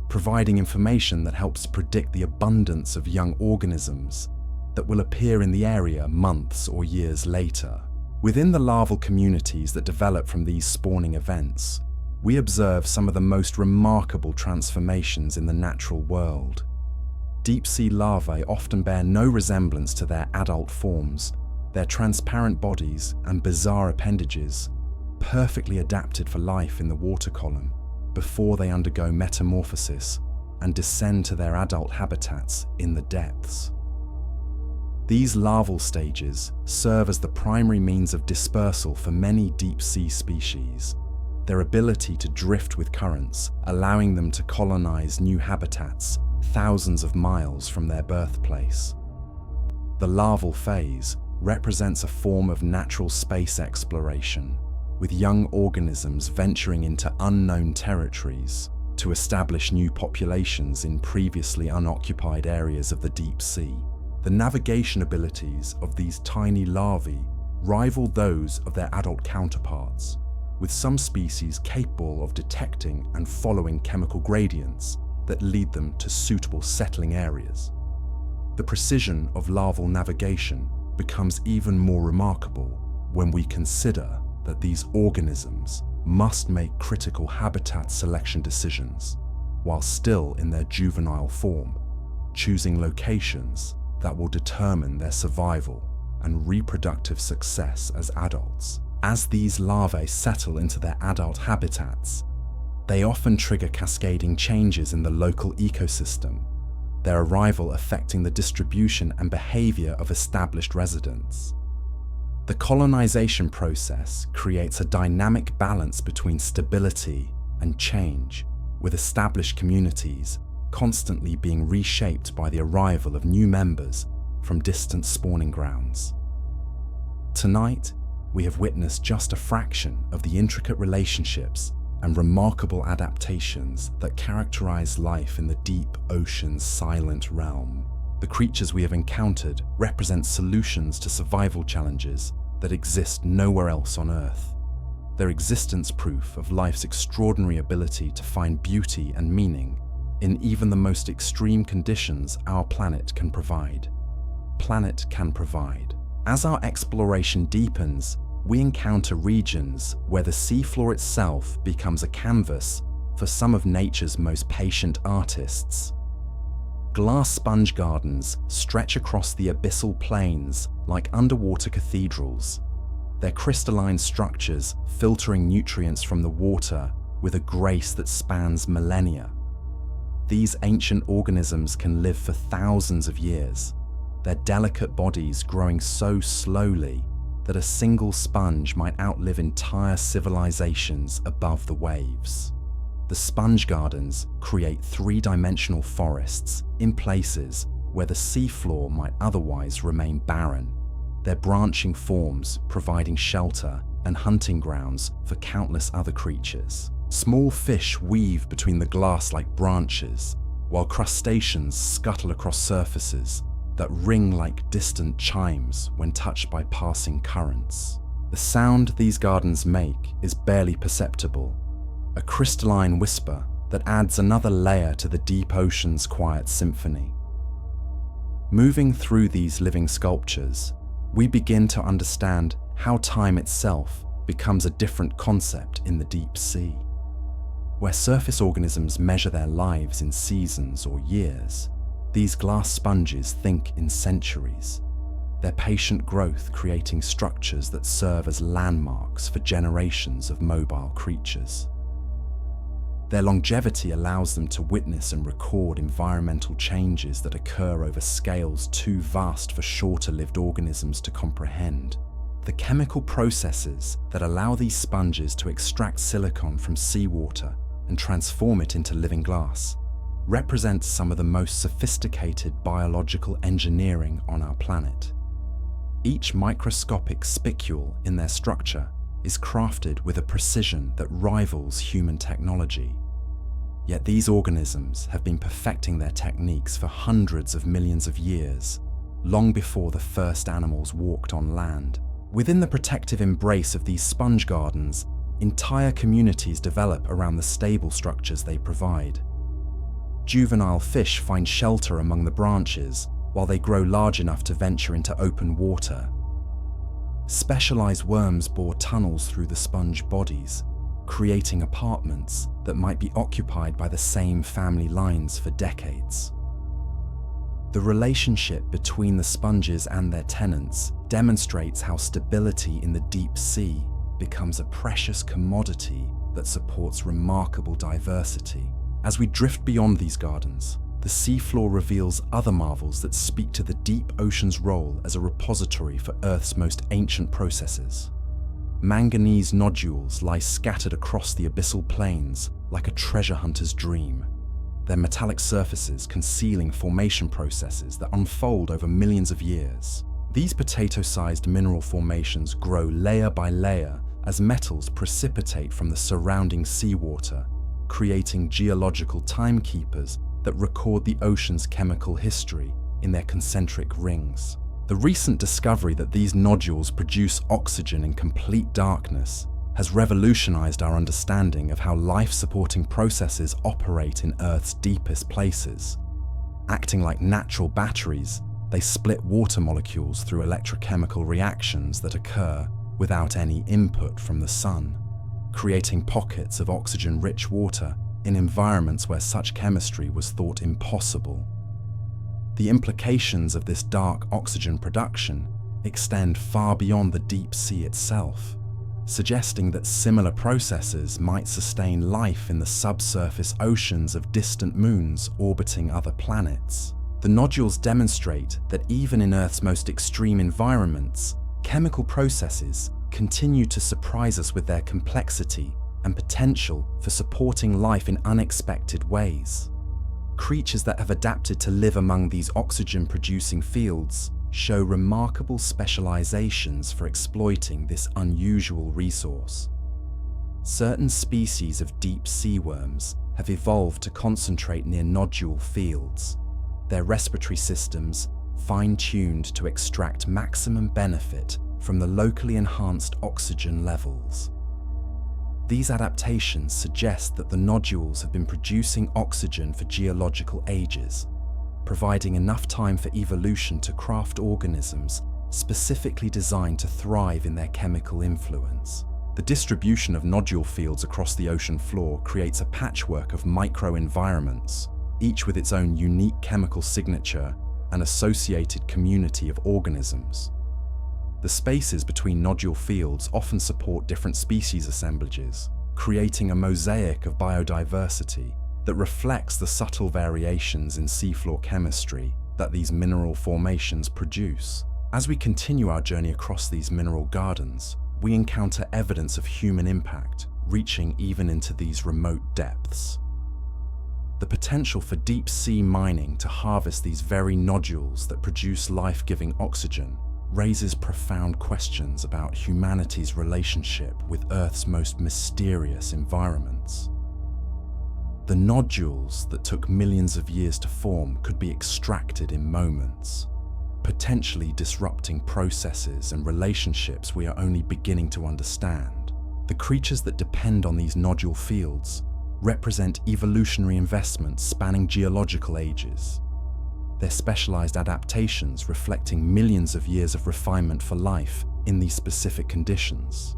providing information that helps predict the abundance of young organisms that will appear in the area months or years later. Within the larval communities that develop from these spawning events, we observe some of the most remarkable transformations in the natural world. Deep-sea larvae often bear no resemblance to their adult forms, their transparent bodies and bizarre appendages, perfectly adapted for life in the water column before they undergo metamorphosis and descend to their adult habitats in the depths. These larval stages serve as the primary means of dispersal for many deep-sea species. Their ability to drift with currents, allowing them to colonize new habitats thousands of miles from their birthplace. The larval phase represents a form of natural space exploration, with young organisms venturing into unknown territories to establish new populations in previously unoccupied areas of the deep sea. The navigation abilities of these tiny larvae rival those of their adult counterparts, with some species capable of detecting and following chemical gradients that lead them to suitable settling areas. The precision of larval navigation becomes even more remarkable when we consider that these organisms must make critical habitat selection decisions while still in their juvenile form, choosing locations that will determine their survival and reproductive success as adults. As these larvae settle into their adult habitats, they often trigger cascading changes in the local ecosystem, their arrival affecting the distribution and behavior of established residents. The colonization process creates a dynamic balance between stability and change, with established communities constantly being reshaped by the arrival of new members from distant spawning grounds. Tonight, we have witnessed just a fraction of the intricate relationships and remarkable adaptations that characterize life in the deep ocean's silent realm. The creatures we have encountered represent solutions to survival challenges that exist nowhere else on Earth. Their existence proof of life's extraordinary ability to find beauty and meaning in even the most extreme conditions our planet can provide. As our exploration deepens, we encounter regions where the seafloor itself becomes a canvas for some of nature's most patient artists. Glass sponge gardens stretch across the abyssal plains like underwater cathedrals, their crystalline structures filtering nutrients from the water with a grace that spans millennia. These ancient organisms can live for thousands of years, their delicate bodies growing so slowly that a single sponge might outlive entire civilizations above the waves. The sponge gardens create three-dimensional forests in places where the seafloor might otherwise remain barren, their branching forms providing shelter and hunting grounds for countless other creatures. Small fish weave between the glass-like branches, while crustaceans scuttle across surfaces that ring like distant chimes when touched by passing currents. The sound these gardens make is barely perceptible, a crystalline whisper that adds another layer to the deep ocean's quiet symphony. Moving through these living sculptures, we begin to understand how time itself becomes a different concept in the deep sea. Where surface organisms measure their lives in seasons or years, these glass sponges think in centuries, their patient growth creating structures that serve as landmarks for generations of mobile creatures. Their longevity allows them to witness and record environmental changes that occur over scales too vast for shorter-lived organisms to comprehend. The chemical processes that allow these sponges to extract silicon from seawater and transform it into living glass represents some of the most sophisticated biological engineering on our planet. Each microscopic spicule in their structure is crafted with a precision that rivals human technology. Yet these organisms have been perfecting their techniques for hundreds of millions of years, long before the first animals walked on land. Within the protective embrace of these sponge gardens, entire communities develop around the stable structures they provide. Juvenile fish find shelter among the branches while they grow large enough to venture into open water. Specialized worms bore tunnels through the sponge bodies, creating apartments that might be occupied by the same family lines for decades. The relationship between the sponges and their tenants demonstrates how stability in the deep sea becomes a precious commodity that supports remarkable diversity. As we drift beyond these gardens, the seafloor reveals other marvels that speak to the deep ocean's role as a repository for Earth's most ancient processes. Manganese nodules lie scattered across the abyssal plains like a treasure hunter's dream, their metallic surfaces concealing formation processes that unfold over millions of years. These potato-sized mineral formations grow layer by layer as metals precipitate from the surrounding seawater, creating geological timekeepers that record the ocean's chemical history in their concentric rings. The recent discovery that these nodules produce oxygen in complete darkness has revolutionized our understanding of how life-supporting processes operate in Earth's deepest places. Acting like natural batteries, they split water molecules through electrochemical reactions that occur without any input from the sun, creating pockets of oxygen-rich water in environments where such chemistry was thought impossible. The implications of this dark oxygen production extend far beyond the deep sea itself, suggesting that similar processes might sustain life in the subsurface oceans of distant moons orbiting other planets. The nodules demonstrate that even in Earth's most extreme environments, chemical processes continue to surprise us with their complexity and potential for supporting life in unexpected ways. Creatures that have adapted to live among these oxygen-producing fields show remarkable specializations for exploiting this unusual resource. Certain species of deep sea worms have evolved to concentrate near nodule fields, their respiratory systems fine-tuned to extract maximum benefit from the locally enhanced oxygen levels. These adaptations suggest that the nodules have been producing oxygen for geological ages, providing enough time for evolution to craft organisms specifically designed to thrive in their chemical influence. The distribution of nodule fields across the ocean floor creates a patchwork of microenvironments, each with its own unique chemical signature and associated community of organisms. The spaces between nodule fields often support different species assemblages, creating a mosaic of biodiversity that reflects the subtle variations in seafloor chemistry that these mineral formations produce. As we continue our journey across these mineral gardens, we encounter evidence of human impact, reaching even into these remote depths. The potential for deep-sea mining to harvest these very nodules that produce life-giving oxygen raises profound questions about humanity's relationship with Earth's most mysterious environments. The nodules that took millions of years to form could be extracted in moments, potentially disrupting processes and relationships we are only beginning to understand. The creatures that depend on these nodule fields represent evolutionary investments spanning geological ages, their specialized adaptations reflecting millions of years of refinement for life in these specific conditions.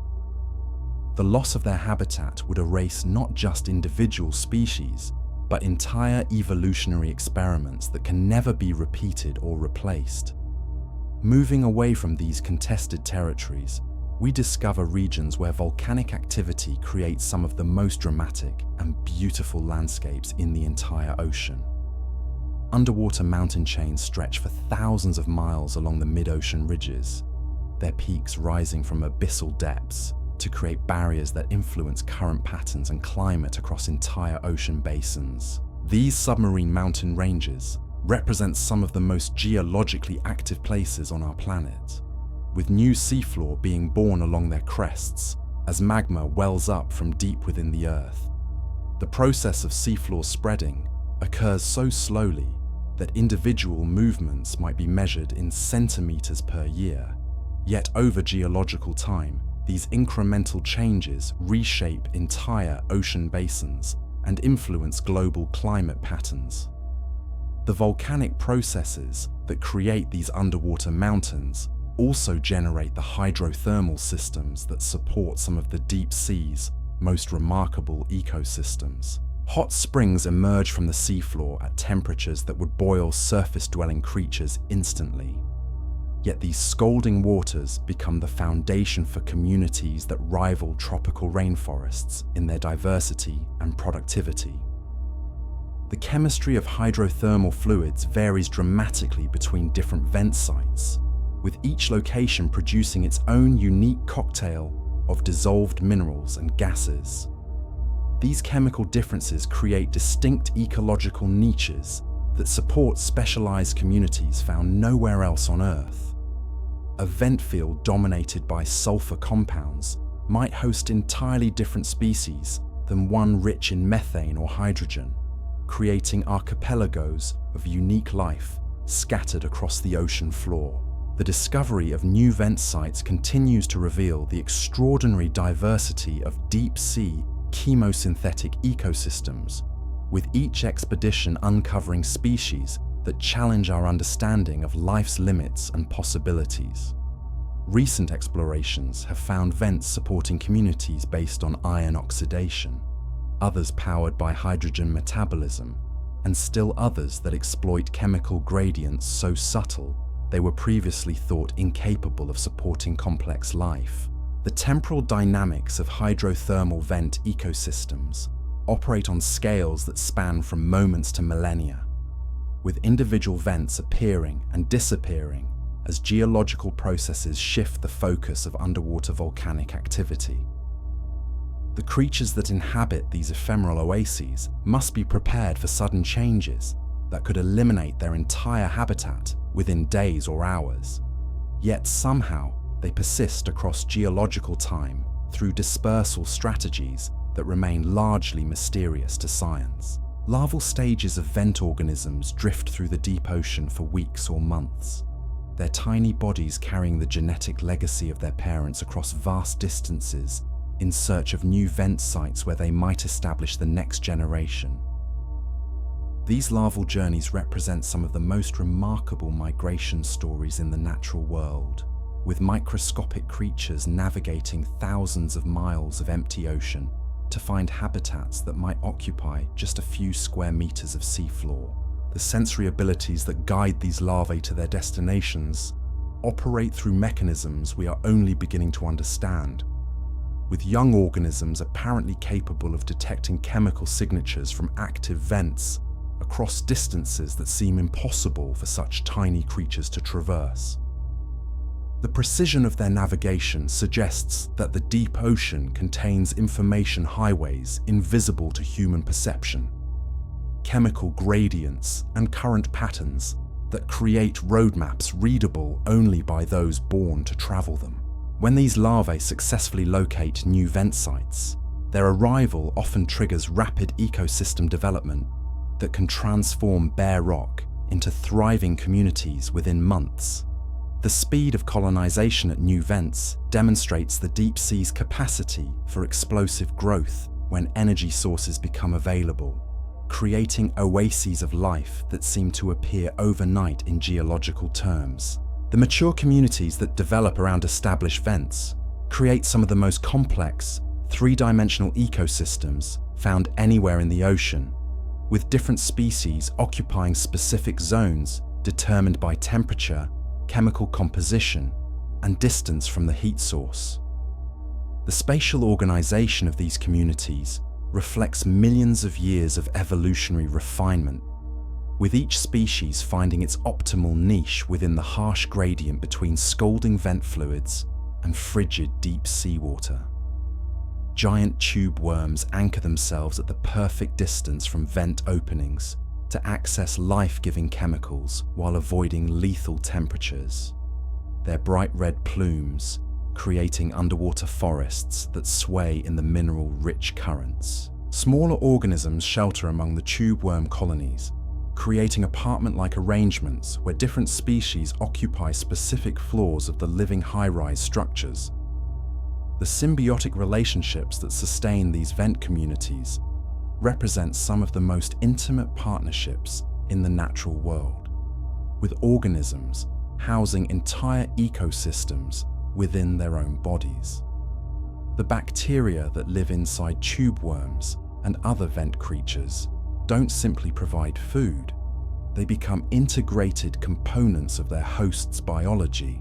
The loss of their habitat would erase not just individual species, but entire evolutionary experiments that can never be repeated or replaced. Moving away from these contested territories, we discover regions where volcanic activity creates some of the most dramatic and beautiful landscapes in the entire ocean. Underwater mountain chains stretch for thousands of miles along the mid-ocean ridges, their peaks rising from abyssal depths to create barriers that influence current patterns and climate across entire ocean basins. These submarine mountain ranges represent some of the most geologically active places on our planet, with new seafloor being born along their crests as magma wells up from deep within the Earth. The process of seafloor spreading occurs so slowly that individual movements might be measured in centimeters per year. Yet over geological time, these incremental changes reshape entire ocean basins and influence global climate patterns. The volcanic processes that create these underwater mountains also generate the hydrothermal systems that support some of the deep sea's most remarkable ecosystems. Hot springs emerge from the seafloor at temperatures that would boil surface-dwelling creatures instantly. Yet these scalding waters become the foundation for communities that rival tropical rainforests in their diversity and productivity. The chemistry of hydrothermal fluids varies dramatically between different vent sites, with each location producing its own unique cocktail of dissolved minerals and gases. These chemical differences create distinct ecological niches that support specialized communities found nowhere else on Earth. A vent field dominated by sulfur compounds might host entirely different species than one rich in methane or hydrogen, creating archipelagos of unique life scattered across the ocean floor. The discovery of new vent sites continues to reveal the extraordinary diversity of deep-sea chemosynthetic ecosystems, with each expedition uncovering species that challenge our understanding of life's limits and possibilities. Recent explorations have found vents supporting communities based on iron oxidation, others powered by hydrogen metabolism, and still others that exploit chemical gradients so subtle they were previously thought incapable of supporting complex life. The temporal dynamics of hydrothermal vent ecosystems operate on scales that span from moments to millennia, with individual vents appearing and disappearing as geological processes shift the focus of underwater volcanic activity. The creatures that inhabit these ephemeral oases must be prepared for sudden changes that could eliminate their entire habitat within days or hours. Yet somehow they persist across geological time through dispersal strategies that remain largely mysterious to science. Larval stages of vent organisms drift through the deep ocean for weeks or months, their tiny bodies carrying the genetic legacy of their parents across vast distances in search of new vent sites where they might establish the next generation. These larval journeys represent some of the most remarkable migration stories in the natural world, with microscopic creatures navigating thousands of miles of empty ocean to find habitats that might occupy just a few square meters of seafloor. The sensory abilities that guide these larvae to their destinations operate through mechanisms we are only beginning to understand, with young organisms apparently capable of detecting chemical signatures from active vents across distances that seem impossible for such tiny creatures to traverse. The precision of their navigation suggests that the deep ocean contains information highways invisible to human perception, chemical gradients and current patterns that create roadmaps readable only by those born to travel them. When these larvae successfully locate new vent sites, their arrival often triggers rapid ecosystem development that can transform bare rock into thriving communities within months. The speed of colonization at new vents demonstrates the deep sea's capacity for explosive growth when energy sources become available, creating oases of life that seem to appear overnight in geological terms. The mature communities that develop around established vents create some of the most complex, three-dimensional ecosystems found anywhere in the ocean, with different species occupying specific zones determined by temperature, chemical composition, and distance from the heat source. The spatial organization of these communities reflects millions of years of evolutionary refinement, with each species finding its optimal niche within the harsh gradient between scalding vent fluids and frigid deep seawater. Giant tube worms anchor themselves at the perfect distance from vent openings to access life-giving chemicals while avoiding lethal temperatures. Their bright red plumes creating underwater forests that sway in the mineral-rich currents. Smaller organisms shelter among the tube worm colonies, creating apartment-like arrangements where different species occupy specific floors of the living high-rise structures. The symbiotic relationships that sustain these vent communities represent some of the most intimate partnerships in the natural world, with organisms housing entire ecosystems within their own bodies. The bacteria that live inside tube worms and other vent creatures don't simply provide food, they become integrated components of their host's biology,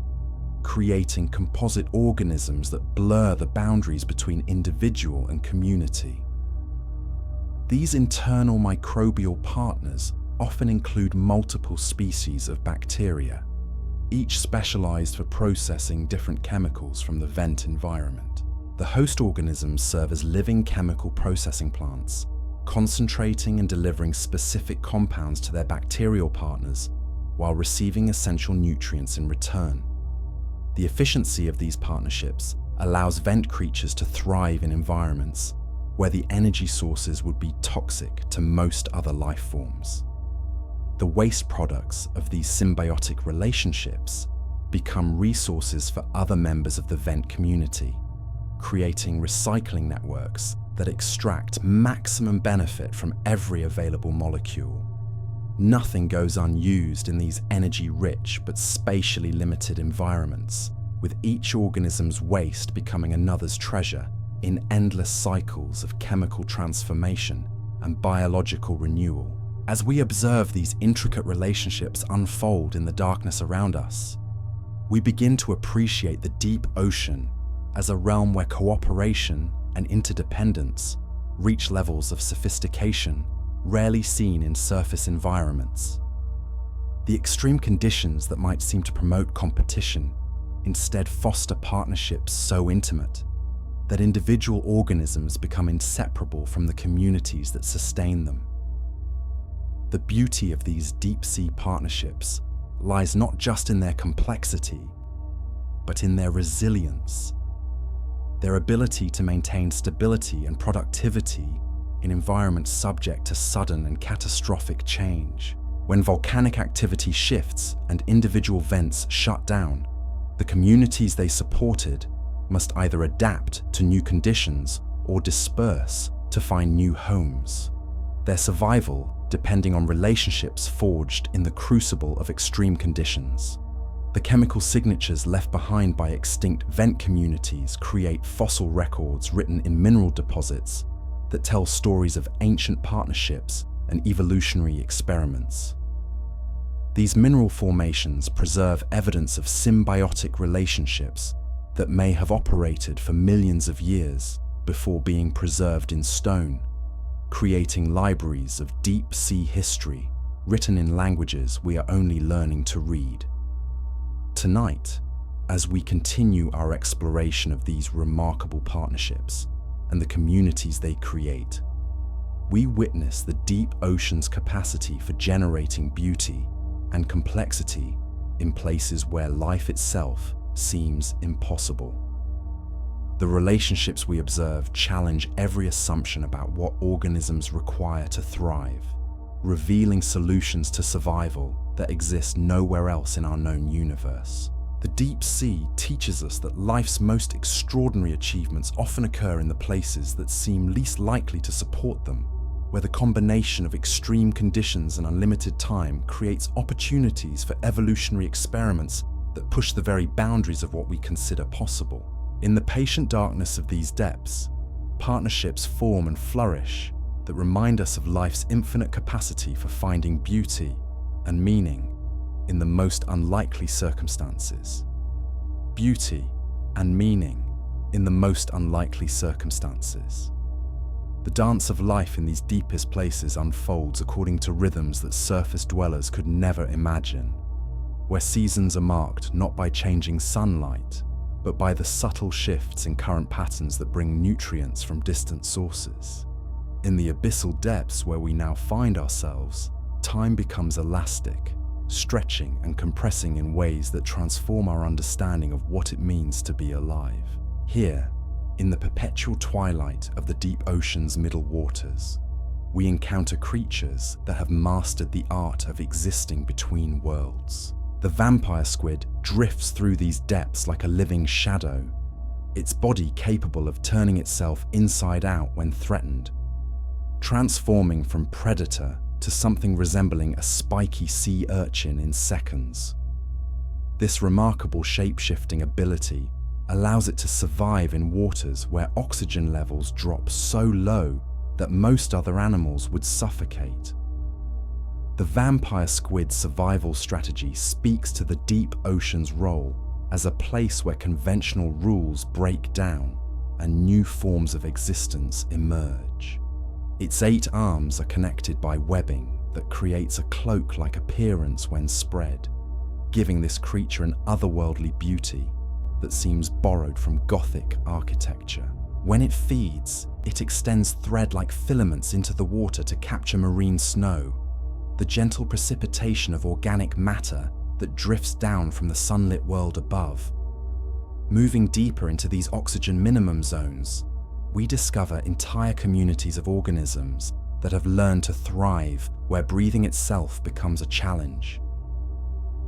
creating composite organisms that blur the boundaries between individual and community. These internal microbial partners often include multiple species of bacteria, each specialized for processing different chemicals from the vent environment. The host organisms serve as living chemical processing plants, concentrating and delivering specific compounds to their bacterial partners while receiving essential nutrients in return. The efficiency of these partnerships allows vent creatures to thrive in environments where the energy sources would be toxic to most other life forms. The waste products of these symbiotic relationships become resources for other members of the vent community, creating recycling networks that extract maximum benefit from every available molecule. Nothing goes unused in these energy-rich but spatially limited environments, with each organism's waste becoming another's treasure in endless cycles of chemical transformation and biological renewal. As we observe these intricate relationships unfold in the darkness around us, we begin to appreciate the deep ocean as a realm where cooperation and interdependence reach levels of sophistication rarely seen in surface environments. The extreme conditions that might seem to promote competition instead foster partnerships so intimate that individual organisms become inseparable from the communities that sustain them. The beauty of these deep-sea partnerships lies not just in their complexity, but in their resilience, their ability to maintain stability and productivity in environments subject to sudden and catastrophic change. When volcanic activity shifts and individual vents shut down, the communities they supported must either adapt to new conditions or disperse to find new homes. Their survival depending on relationships forged in the crucible of extreme conditions. The chemical signatures left behind by extinct vent communities create fossil records written in mineral deposits that tell stories of ancient partnerships and evolutionary experiments. These mineral formations preserve evidence of symbiotic relationships that may have operated for millions of years before being preserved in stone, creating libraries of deep-sea history written in languages we are only learning to read. Tonight, as we continue our exploration of these remarkable partnerships and the communities they create, we witness the deep ocean's capacity for generating beauty and complexity in places where life itself seems impossible. The relationships we observe challenge every assumption about what organisms require to thrive, revealing solutions to survival that exist nowhere else in our known universe. The deep sea teaches us that life's most extraordinary achievements often occur in the places that seem least likely to support them, where the combination of extreme conditions and unlimited time creates opportunities for evolutionary experiments that push the very boundaries of what we consider possible. In the patient darkness of these depths, partnerships form and flourish that remind us of life's infinite capacity for finding beauty and meaning in the most unlikely circumstances. Beauty and meaning in the most unlikely circumstances. The dance of life in these deepest places unfolds according to rhythms that surface dwellers could never imagine, where seasons are marked not by changing sunlight, but by the subtle shifts in current patterns that bring nutrients from distant sources. In the abyssal depths where we now find ourselves, time becomes elastic, stretching and compressing in ways that transform our understanding of what it means to be alive. Here, in the perpetual twilight of the deep ocean's middle waters, we encounter creatures that have mastered the art of existing between worlds. The vampire squid drifts through these depths like a living shadow, its body capable of turning itself inside out when threatened, transforming from predator to something resembling a spiky sea urchin in seconds. This remarkable shape-shifting ability allows it to survive in waters where oxygen levels drop so low that most other animals would suffocate. The vampire squid's survival strategy speaks to the deep ocean's role as a place where conventional rules break down and new forms of existence emerge. Its 8 arms are connected by webbing that creates a cloak-like appearance when spread, giving this creature an otherworldly beauty that seems borrowed from Gothic architecture. When it feeds, it extends thread-like filaments into the water to capture marine snow, the gentle precipitation of organic matter that drifts down from the sunlit world above. Moving deeper into these oxygen minimum zones, we discover entire communities of organisms that have learned to thrive where breathing itself becomes a challenge.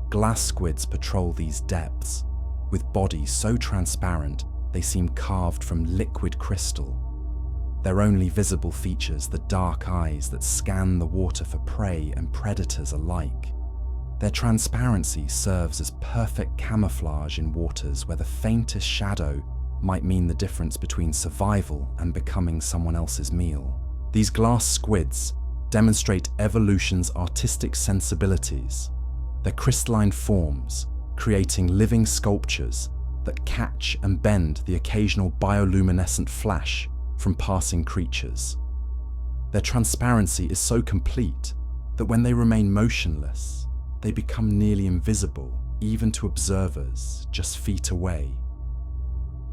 Glass squids patrol these depths, with bodies so transparent they seem carved from liquid crystal. Their only visible features the dark eyes that scan the water for prey and predators alike. Their transparency serves as perfect camouflage in waters where the faintest shadow might mean the difference between survival and becoming someone else's meal. These glass squids demonstrate evolution's artistic sensibilities, their crystalline forms creating living sculptures that catch and bend the occasional bioluminescent flash from passing creatures. Their transparency is so complete that when they remain motionless, they become nearly invisible, even to observers just feet away.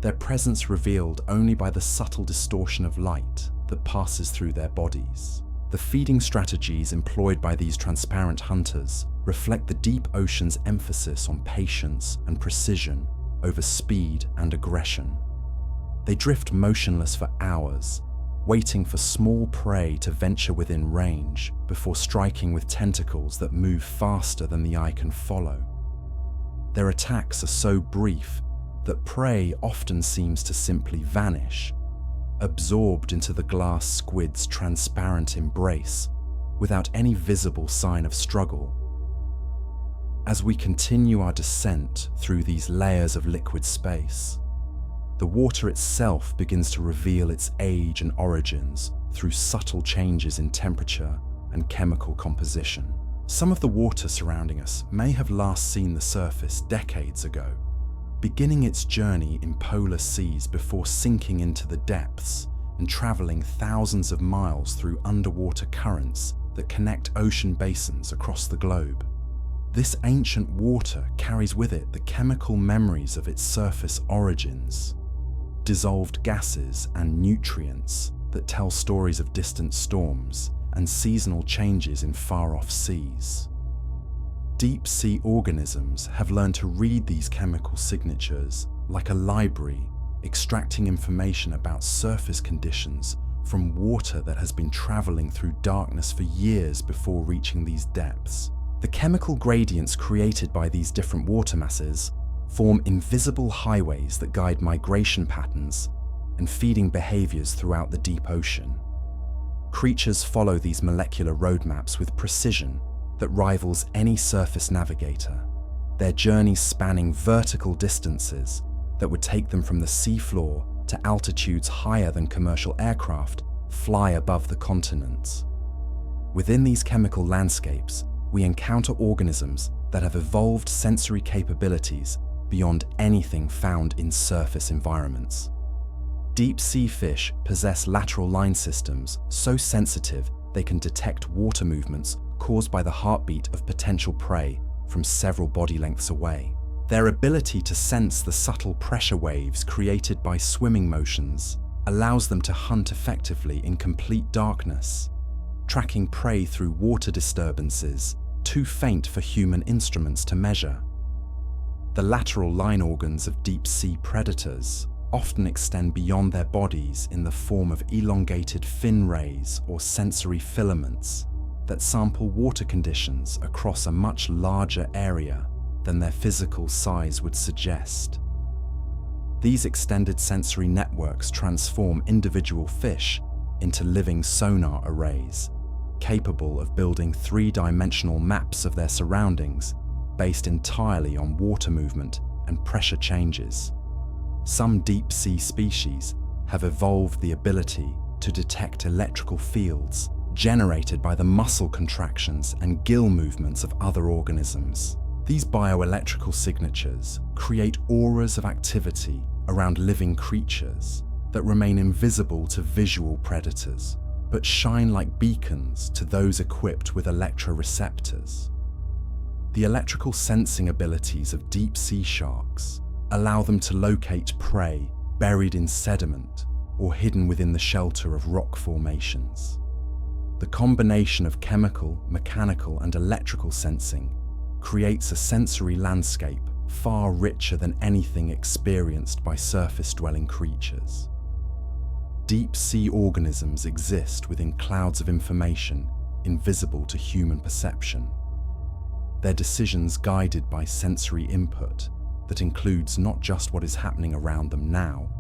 Their presence revealed only by the subtle distortion of light that passes through their bodies. The feeding strategies employed by these transparent hunters reflect the deep ocean's emphasis on patience and precision over speed and aggression. They drift motionless for hours, waiting for small prey to venture within range before striking with tentacles that move faster than the eye can follow. Their attacks are so brief that prey often seems to simply vanish, absorbed into the glass squid's transparent embrace without any visible sign of struggle. As we continue our descent through these layers of liquid space, the water itself begins to reveal its age and origins through subtle changes in temperature and chemical composition. Some of the water surrounding us may have last seen the surface decades ago, beginning its journey in polar seas before sinking into the depths and traveling thousands of miles through underwater currents that connect ocean basins across the globe. This ancient water carries with it the chemical memories of its surface origins, dissolved gases and nutrients that tell stories of distant storms and seasonal changes in far-off seas. Deep-sea organisms have learned to read these chemical signatures like a library, extracting information about surface conditions from water that has been traveling through darkness for years before reaching these depths. The chemical gradients created by these different water masses form invisible highways that guide migration patterns and feeding behaviors throughout the deep ocean. Creatures follow these molecular roadmaps with precision that rivals any surface navigator, their journeys spanning vertical distances that would take them from the seafloor to altitudes higher than commercial aircraft fly above the continents. Within these chemical landscapes, we encounter organisms that have evolved sensory capabilities beyond anything found in surface environments. Deep-sea fish possess lateral line systems so sensitive they can detect water movements caused by the heartbeat of potential prey from several body lengths away. Their ability to sense the subtle pressure waves created by swimming motions allows them to hunt effectively in complete darkness, tracking prey through water disturbances too faint for human instruments to measure. The lateral line organs of deep-sea predators often extend beyond their bodies in the form of elongated fin rays or sensory filaments that sample water conditions across a much larger area than their physical size would suggest. These extended sensory networks transform individual fish into living sonar arrays, capable of building three-dimensional maps of their surroundings based entirely on water movement and pressure changes. Some deep-sea species have evolved the ability to detect electrical fields generated by the muscle contractions and gill movements of other organisms. These bioelectrical signatures create auras of activity around living creatures that remain invisible to visual predators. but shine like beacons to those equipped with electroreceptors. The electrical sensing abilities of deep-sea sharks allow them to locate prey buried in sediment or hidden within the shelter of rock formations. The combination of chemical, mechanical, and electrical sensing creates a sensory landscape far richer than anything experienced by surface-dwelling creatures. Deep-sea organisms exist within clouds of information invisible to human perception. Their decisions guided by sensory input that includes not just what is happening around them now,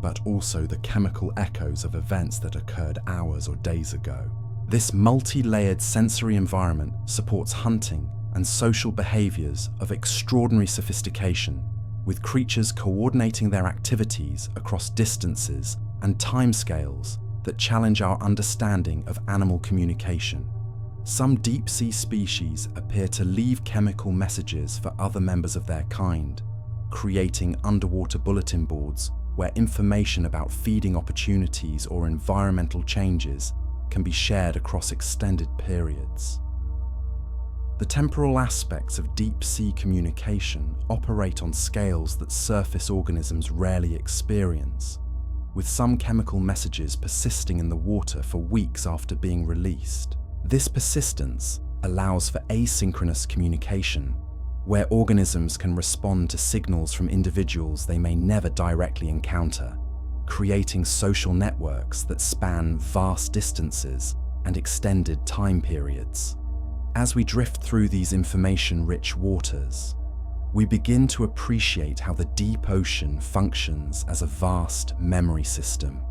but also the chemical echoes of events that occurred hours or days ago. This multi-layered sensory environment supports hunting and social behaviors of extraordinary sophistication, with creatures coordinating their activities across distances and timescales that challenge our understanding of animal communication. Some deep-sea species appear to leave chemical messages for other members of their kind, creating underwater bulletin boards where information about feeding opportunities or environmental changes can be shared across extended periods. The temporal aspects of deep-sea communication operate on scales that surface organisms rarely experience, with some chemical messages persisting in the water for weeks after being released. This persistence allows for asynchronous communication, where organisms can respond to signals from individuals they may never directly encounter, creating social networks that span vast distances and extended time periods. As we drift through these information-rich waters, we begin to appreciate how the deep ocean functions as a vast memory system,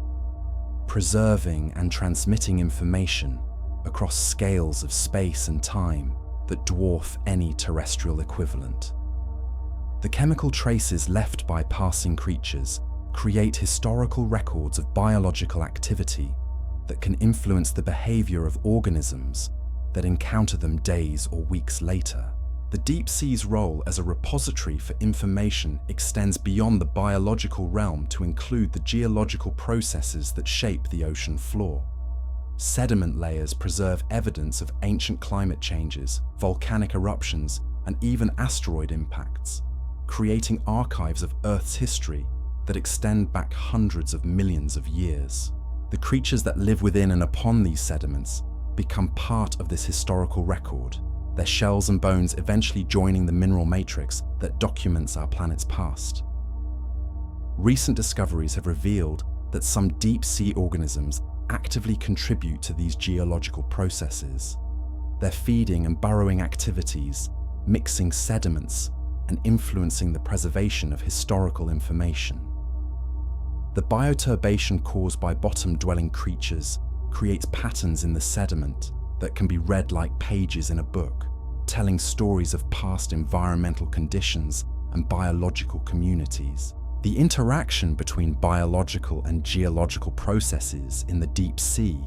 preserving and transmitting information across scales of space and time that dwarf any terrestrial equivalent. The chemical traces left by passing creatures create historical records of biological activity that can influence the behavior of organisms that encounter them days or weeks later. The deep sea's role as a repository for information extends beyond the biological realm to include the geological processes that shape the ocean floor. Sediment layers preserve evidence of ancient climate changes, volcanic eruptions, and even asteroid impacts, creating archives of Earth's history that extend back hundreds of millions of years. The creatures that live within and upon these sediments become part of this historical record, their shells and bones eventually joining the mineral matrix that documents our planet's past. Recent discoveries have revealed that some deep-sea organisms actively contribute to these geological processes, their feeding and burrowing activities mixing sediments and influencing the preservation of historical information. The bioturbation caused by bottom-dwelling creatures creates patterns in the sediment that can be read like pages in a book, telling stories of past environmental conditions and biological communities. The interaction between biological and geological processes in the deep sea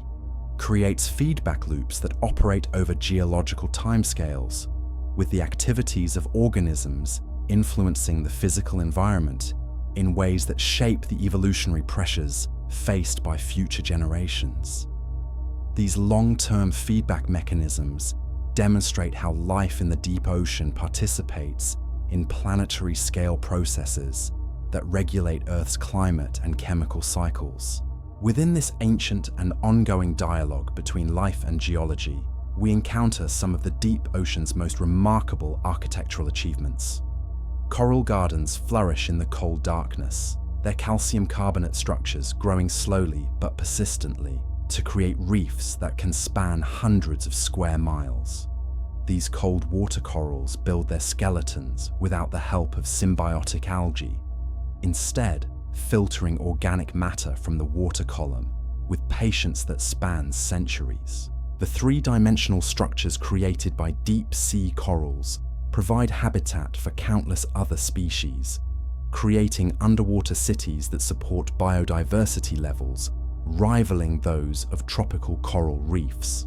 creates feedback loops that operate over geological timescales, with the activities of organisms influencing the physical environment in ways that shape the evolutionary pressures faced by future generations. These long-term feedback mechanisms demonstrate how life in the deep ocean participates in planetary scale processes that regulate Earth's climate and chemical cycles. Within this ancient and ongoing dialogue between life and geology, we encounter some of the deep ocean's most remarkable architectural achievements. Coral gardens flourish in the cold darkness, their calcium carbonate structures growing slowly but persistently to create reefs that can span hundreds of square miles. These cold water corals build their skeletons without the help of symbiotic algae, instead filtering organic matter from the water column with patience that spans centuries. The three-dimensional structures created by deep-sea corals provide habitat for countless other species, creating underwater cities that support biodiversity levels rivaling those of tropical coral reefs.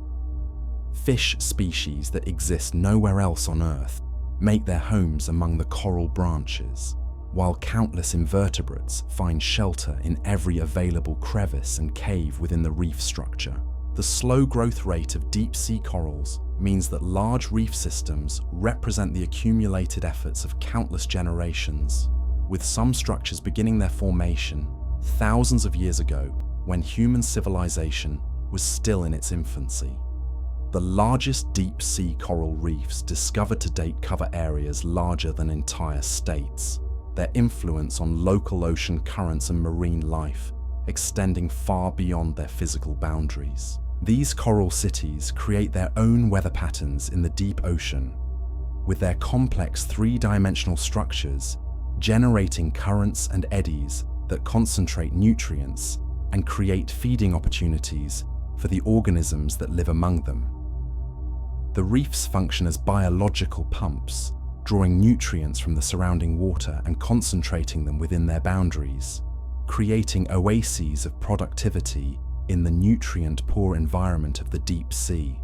Fish species that exist nowhere else on Earth make their homes among the coral branches, while countless invertebrates find shelter in every available crevice and cave within the reef structure. The slow growth rate of deep-sea corals means that large reef systems represent the accumulated efforts of countless generations, with some structures beginning their formation thousands of years ago when human civilization was still in its infancy. The largest deep-sea coral reefs discovered to date cover areas larger than entire states, their influence on local ocean currents and marine life extending far beyond their physical boundaries. These coral cities create their own weather patterns in the deep ocean, with their complex three-dimensional structures generating currents and eddies that concentrate nutrients and create feeding opportunities for the organisms that live among them. The reefs function as biological pumps, drawing nutrients from the surrounding water and concentrating them within their boundaries, creating oases of productivity in the nutrient-poor environment of the deep sea.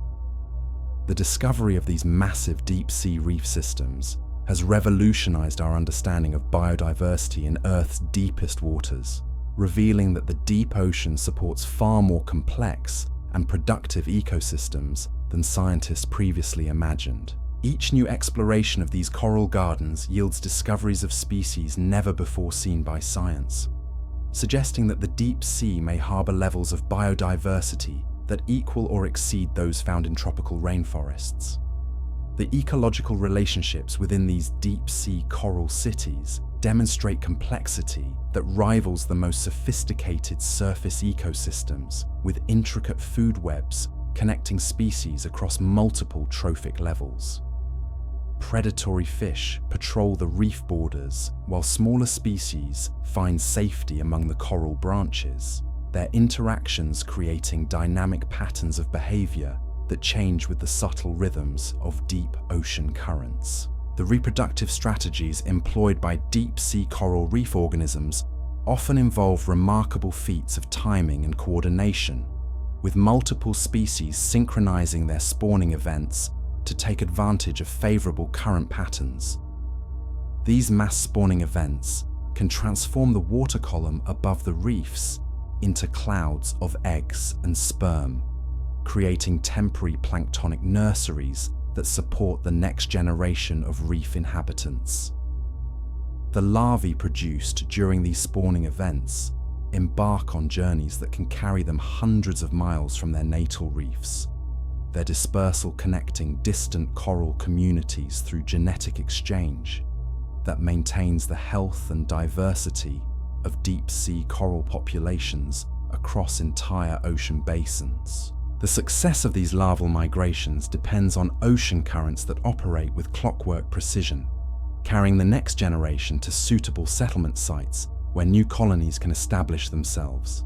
The discovery of these massive deep-sea reef systems has revolutionized our understanding of biodiversity in Earth's deepest waters, revealing that the deep ocean supports far more complex and productive ecosystems than scientists previously imagined. Each new exploration of these coral gardens yields discoveries of species never before seen by science, suggesting that the deep sea may harbor levels of biodiversity that equal or exceed those found in tropical rainforests. The ecological relationships within these deep-sea coral cities demonstrate complexity that rivals the most sophisticated surface ecosystems, with intricate food webs connecting species across multiple trophic levels. Predatory fish patrol the reef borders, while smaller species find safety among the coral branches, their interactions creating dynamic patterns of behavior that change with the subtle rhythms of deep ocean currents. The reproductive strategies employed by deep-sea coral reef organisms often involve remarkable feats of timing and coordination, with multiple species synchronizing their spawning events to take advantage of favorable current patterns. These mass spawning events can transform the water column above the reefs into clouds of eggs and sperm, creating temporary planktonic nurseries that support the next generation of reef inhabitants. The larvae produced during these spawning events embark on journeys that can carry them hundreds of miles from their natal reefs, their dispersal connecting distant coral communities through genetic exchange that maintains the health and diversity of deep-sea coral populations across entire ocean basins. The success of these larval migrations depends on ocean currents that operate with clockwork precision, carrying the next generation to suitable settlement sites where new colonies can establish themselves.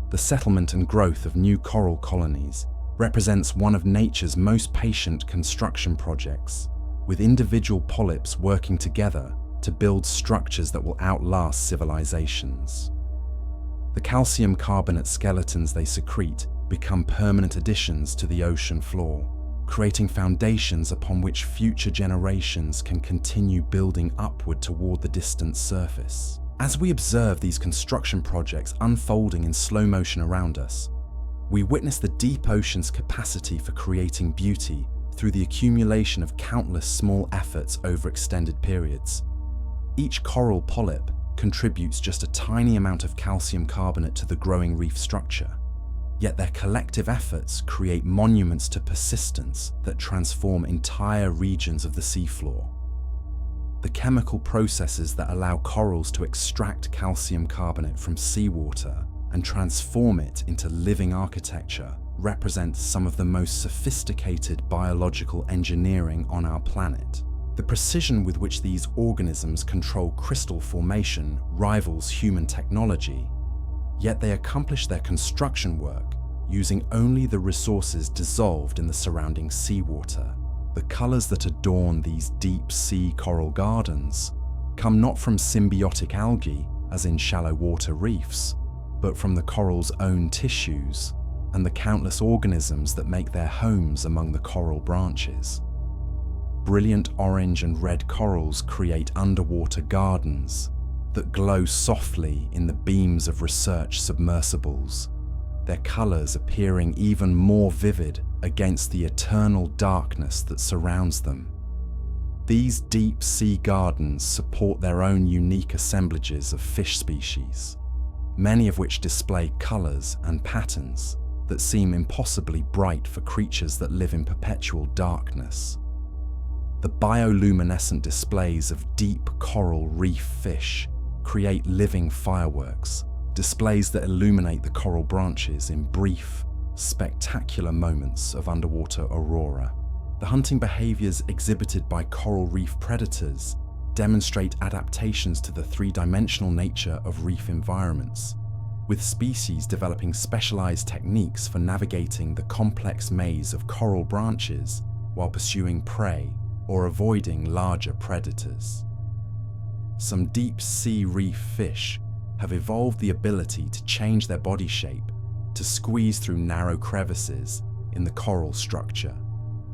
The settlement and growth of new coral colonies represents one of nature's most patient construction projects, with individual polyps working together to build structures that will outlast civilizations. The calcium carbonate skeletons they secrete become permanent additions to the ocean floor, creating foundations upon which future generations can continue building upward toward the distant surface. As we observe these construction projects unfolding in slow motion around us, we witness the deep ocean's capacity for creating beauty through the accumulation of countless small efforts over extended periods. Each coral polyp contributes just a tiny amount of calcium carbonate to the growing reef structure, yet their collective efforts create monuments to persistence that transform entire regions of the seafloor. The chemical processes that allow corals to extract calcium carbonate from seawater and transform it into living architecture represent some of the most sophisticated biological engineering on our planet. The precision with which these organisms control crystal formation rivals human technology, yet they accomplish their construction work using only the resources dissolved in the surrounding seawater. The colors that adorn these deep-sea coral gardens come not from symbiotic algae, as in shallow water reefs, but from the coral's own tissues and the countless organisms that make their homes among the coral branches. Brilliant orange and red corals create underwater gardens that glow softly in the beams of research submersibles, their colors appearing even more vivid against the eternal darkness that surrounds them. These deep sea gardens support their own unique assemblages of fish species, many of which display colors and patterns that seem impossibly bright for creatures that live in perpetual darkness. The bioluminescent displays of deep coral reef fish create living fireworks, displays that illuminate the coral branches in brief, spectacular moments of underwater aurora. The hunting behaviors exhibited by coral reef predators demonstrate adaptations to the three-dimensional nature of reef environments, with species developing specialized techniques for navigating the complex maze of coral branches while pursuing prey or avoiding larger predators. Some deep-sea reef fish have evolved the ability to change their body shape to squeeze through narrow crevices in the coral structure,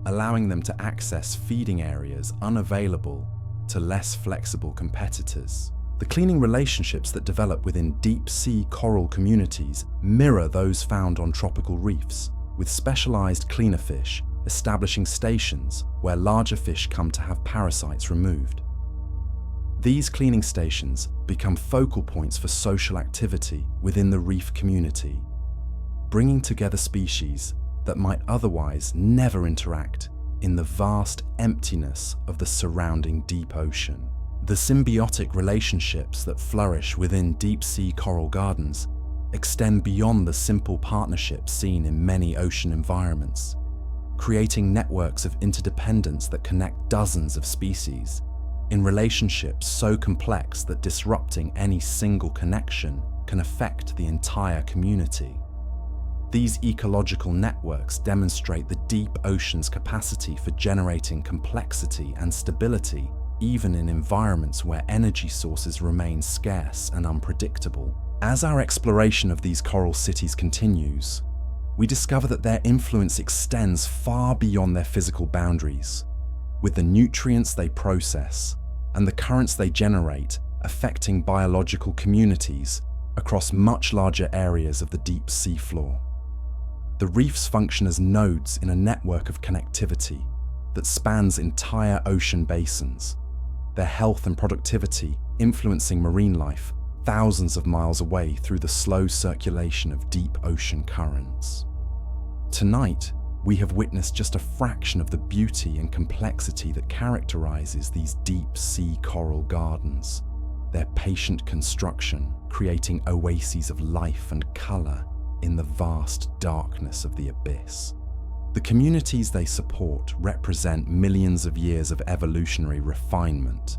allowing them to access feeding areas unavailable to less flexible competitors. The cleaning relationships that develop within deep-sea coral communities mirror those found on tropical reefs, with specialized cleaner fish establishing stations where larger fish come to have parasites removed. These cleaning stations become focal points for social activity within the reef community, bringing together species that might otherwise never interact in the vast emptiness of the surrounding deep ocean. The symbiotic relationships that flourish within deep-sea coral gardens extend beyond the simple partnerships seen in many ocean environments, creating networks of interdependence that connect dozens of species in relationships so complex that disrupting any single connection can affect the entire community. These ecological networks demonstrate the deep ocean's capacity for generating complexity and stability, even in environments where energy sources remain scarce and unpredictable. As our exploration of these coral cities continues, we discover that their influence extends far beyond their physical boundaries, with the nutrients they process and the currents they generate affecting biological communities across much larger areas of the deep seafloor. The reefs function as nodes in a network of connectivity that spans entire ocean basins, their health and productivity influencing marine life thousands of miles away through the slow circulation of deep ocean currents. Tonight, we have witnessed just a fraction of the beauty and complexity that characterizes these deep sea coral gardens, their patient construction creating oases of life and color in the vast darkness of the abyss. The communities they support represent millions of years of evolutionary refinement,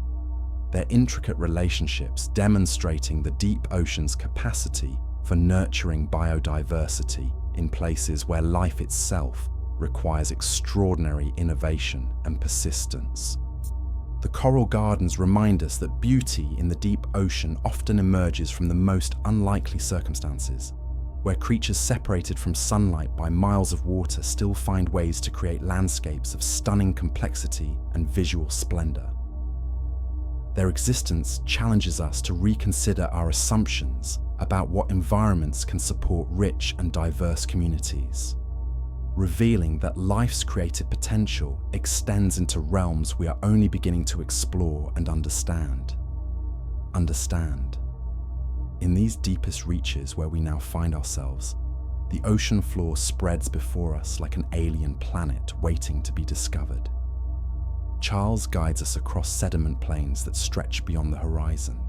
their intricate relationships demonstrating the deep ocean's capacity for nurturing biodiversity in places where life itself requires extraordinary innovation and persistence. The coral gardens remind us that beauty in the deep ocean often emerges from the most unlikely circumstances, where creatures separated from sunlight by miles of water still find ways to create landscapes of stunning complexity and visual splendor. Their existence challenges us to reconsider our assumptions about what environments can support rich and diverse communities, revealing that life's creative potential extends into realms we are only beginning to explore and understand. In these deepest reaches where we now find ourselves, the ocean floor spreads before us like an alien planet waiting to be discovered. Charles guides us across sediment plains that stretch beyond the horizon,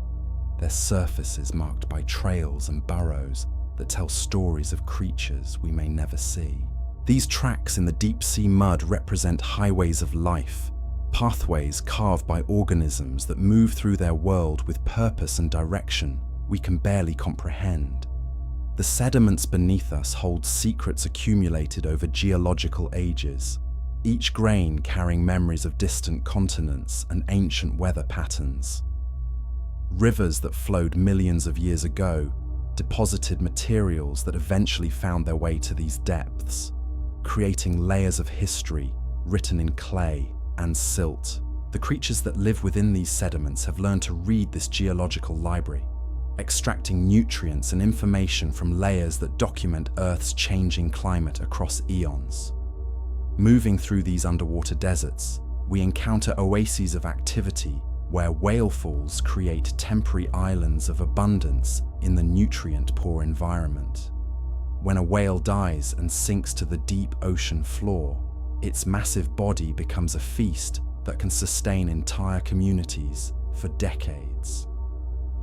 their surfaces marked by trails and burrows that tell stories of creatures we may never see. These tracks in the deep sea mud represent highways of life, pathways carved by organisms that move through their world with purpose and direction we can barely comprehend. The sediments beneath us hold secrets accumulated over geological ages, each grain carrying memories of distant continents and ancient weather patterns. Rivers that flowed millions of years ago deposited materials that eventually found their way to these depths, creating layers of history written in clay and silt. The creatures that live within these sediments have learned to read this geological library, extracting nutrients and information from layers that document Earth's changing climate across eons. Moving through these underwater deserts, we encounter oases of activity where whale falls create temporary islands of abundance in the nutrient-poor environment. When a whale dies and sinks to the deep ocean floor, its massive body becomes a feast that can sustain entire communities for decades.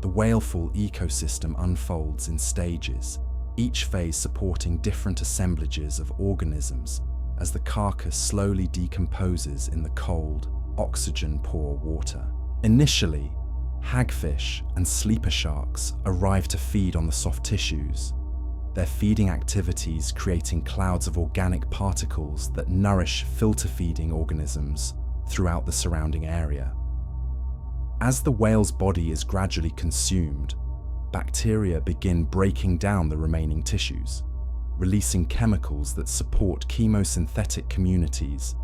The whalefall ecosystem unfolds in stages, each phase supporting different assemblages of organisms as the carcass slowly decomposes in the cold, oxygen-poor water. Initially, hagfish and sleeper sharks arrive to feed on the soft tissues, their feeding activities creating clouds of organic particles that nourish filter-feeding organisms throughout the surrounding area. As the whale's body is gradually consumed, bacteria begin breaking down the remaining tissues, releasing chemicals that support chemosynthetic communities,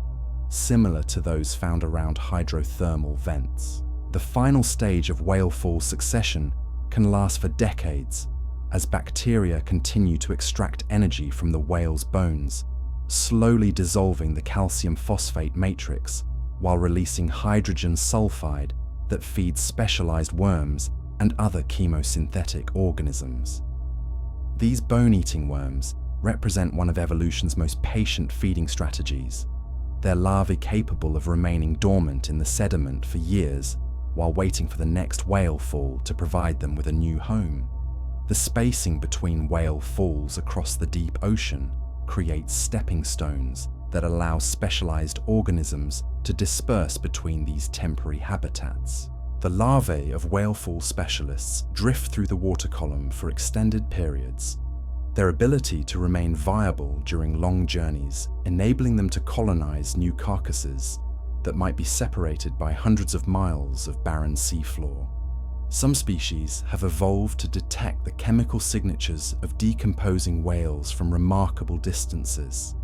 similar to those found around hydrothermal vents. The final stage of whalefall succession can last for decades as bacteria continue to extract energy from the whale's bones, slowly dissolving the calcium phosphate matrix while releasing hydrogen sulfide that feeds specialized worms and other chemosynthetic organisms. These bone-eating worms represent one of evolution's most patient feeding strategies, their larvae capable of remaining dormant in the sediment for years while waiting for the next whale fall to provide them with a new home. The spacing between whale falls across the deep ocean creates stepping stones that allow specialized organisms to disperse between these temporary habitats. The larvae of whalefall specialists drift through the water column for extended periods, their ability to remain viable during long journeys, enabling them to colonize new carcasses that might be separated by hundreds of miles of barren seafloor. Some species have evolved to detect the chemical signatures of decomposing whales from remarkable distances,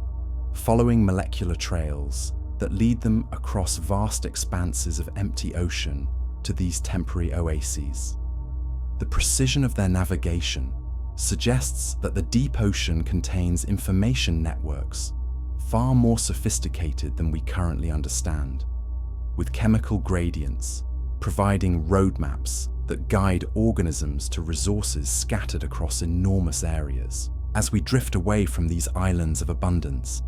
following molecular trails that lead them across vast expanses of empty ocean to these temporary oases. The precision of their navigation suggests that the deep ocean contains information networks far more sophisticated than we currently understand, with chemical gradients providing roadmaps that guide organisms to resources scattered across enormous areas. As we drift away from these islands of abundance,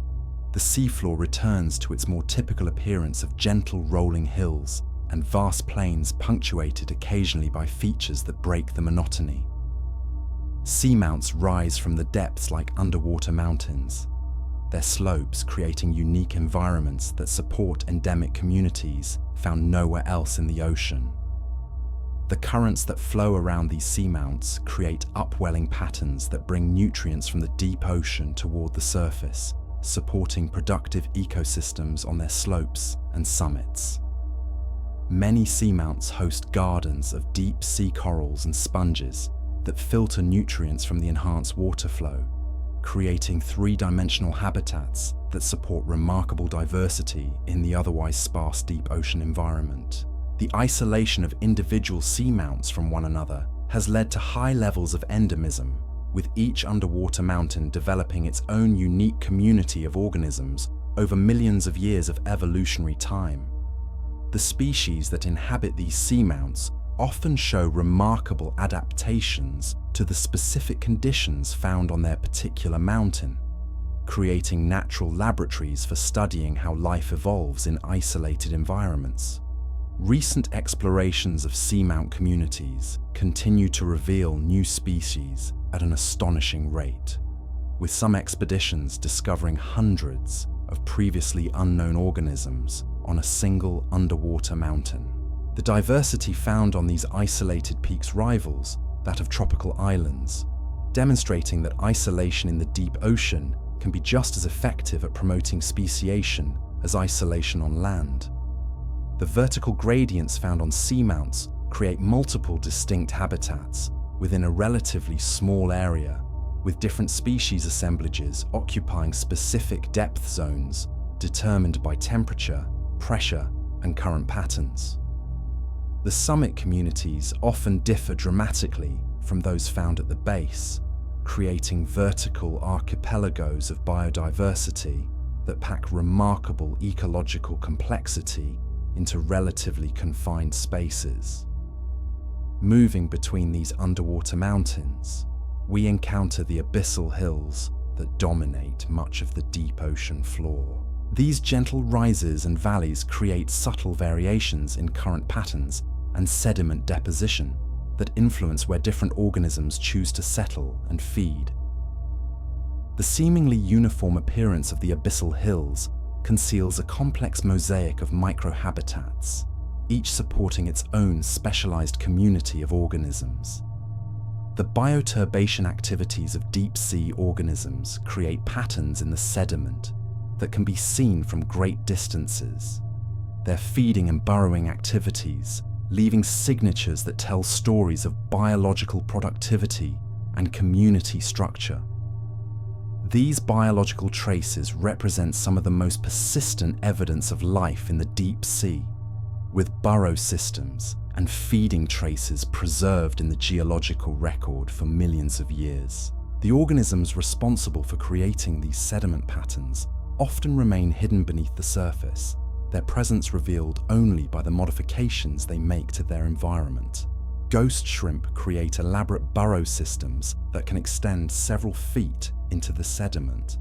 the seafloor returns to its more typical appearance of gentle rolling hills and vast plains punctuated occasionally by features that break the monotony. Seamounts rise from the depths like underwater mountains, their slopes creating unique environments that support endemic communities found nowhere else in the ocean. The currents that flow around these seamounts create upwelling patterns that bring nutrients from the deep ocean toward the surface, supporting productive ecosystems on their slopes and summits. Many seamounts host gardens of deep sea corals and sponges that filter nutrients from the enhanced water flow, creating three-dimensional habitats that support remarkable diversity in the otherwise sparse deep ocean environment. The isolation of individual seamounts from one another has led to high levels of endemism, with each underwater mountain developing its own unique community of organisms over millions of years of evolutionary time. The species that inhabit these seamounts often show remarkable adaptations to the specific conditions found on their particular mountain, creating natural laboratories for studying how life evolves in isolated environments. Recent explorations of seamount communities continue to reveal new species at an astonishing rate, with some expeditions discovering hundreds of previously unknown organisms on a single underwater mountain. The diversity found on these isolated peaks rivals that of tropical islands, demonstrating that isolation in the deep ocean can be just as effective at promoting speciation as isolation on land. The vertical gradients found on seamounts create multiple distinct habitats within a relatively small area, with different species assemblages occupying specific depth zones determined by temperature, pressure, and current patterns. The summit communities often differ dramatically from those found at the base, creating vertical archipelagos of biodiversity that pack remarkable ecological complexity into relatively confined spaces. Moving between these underwater mountains, we encounter the abyssal hills that dominate much of the deep ocean floor. These gentle rises and valleys create subtle variations in current patterns and sediment deposition that influence where different organisms choose to settle and feed. The seemingly uniform appearance of the abyssal hills conceals a complex mosaic of microhabitats, each supporting its own specialized community of organisms. The bioturbation activities of deep-sea organisms create patterns in the sediment that can be seen from great distances. Their feeding and burrowing activities leaving signatures that tell stories of biological productivity and community structure. These biological traces represent some of the most persistent evidence of life in the deep sea, with burrow systems and feeding traces preserved in the geological record for millions of years. The organisms responsible for creating these sediment patterns often remain hidden beneath the surface, their presence revealed only by the modifications they make to their environment. Ghost shrimp create elaborate burrow systems that can extend several feet into the sediment,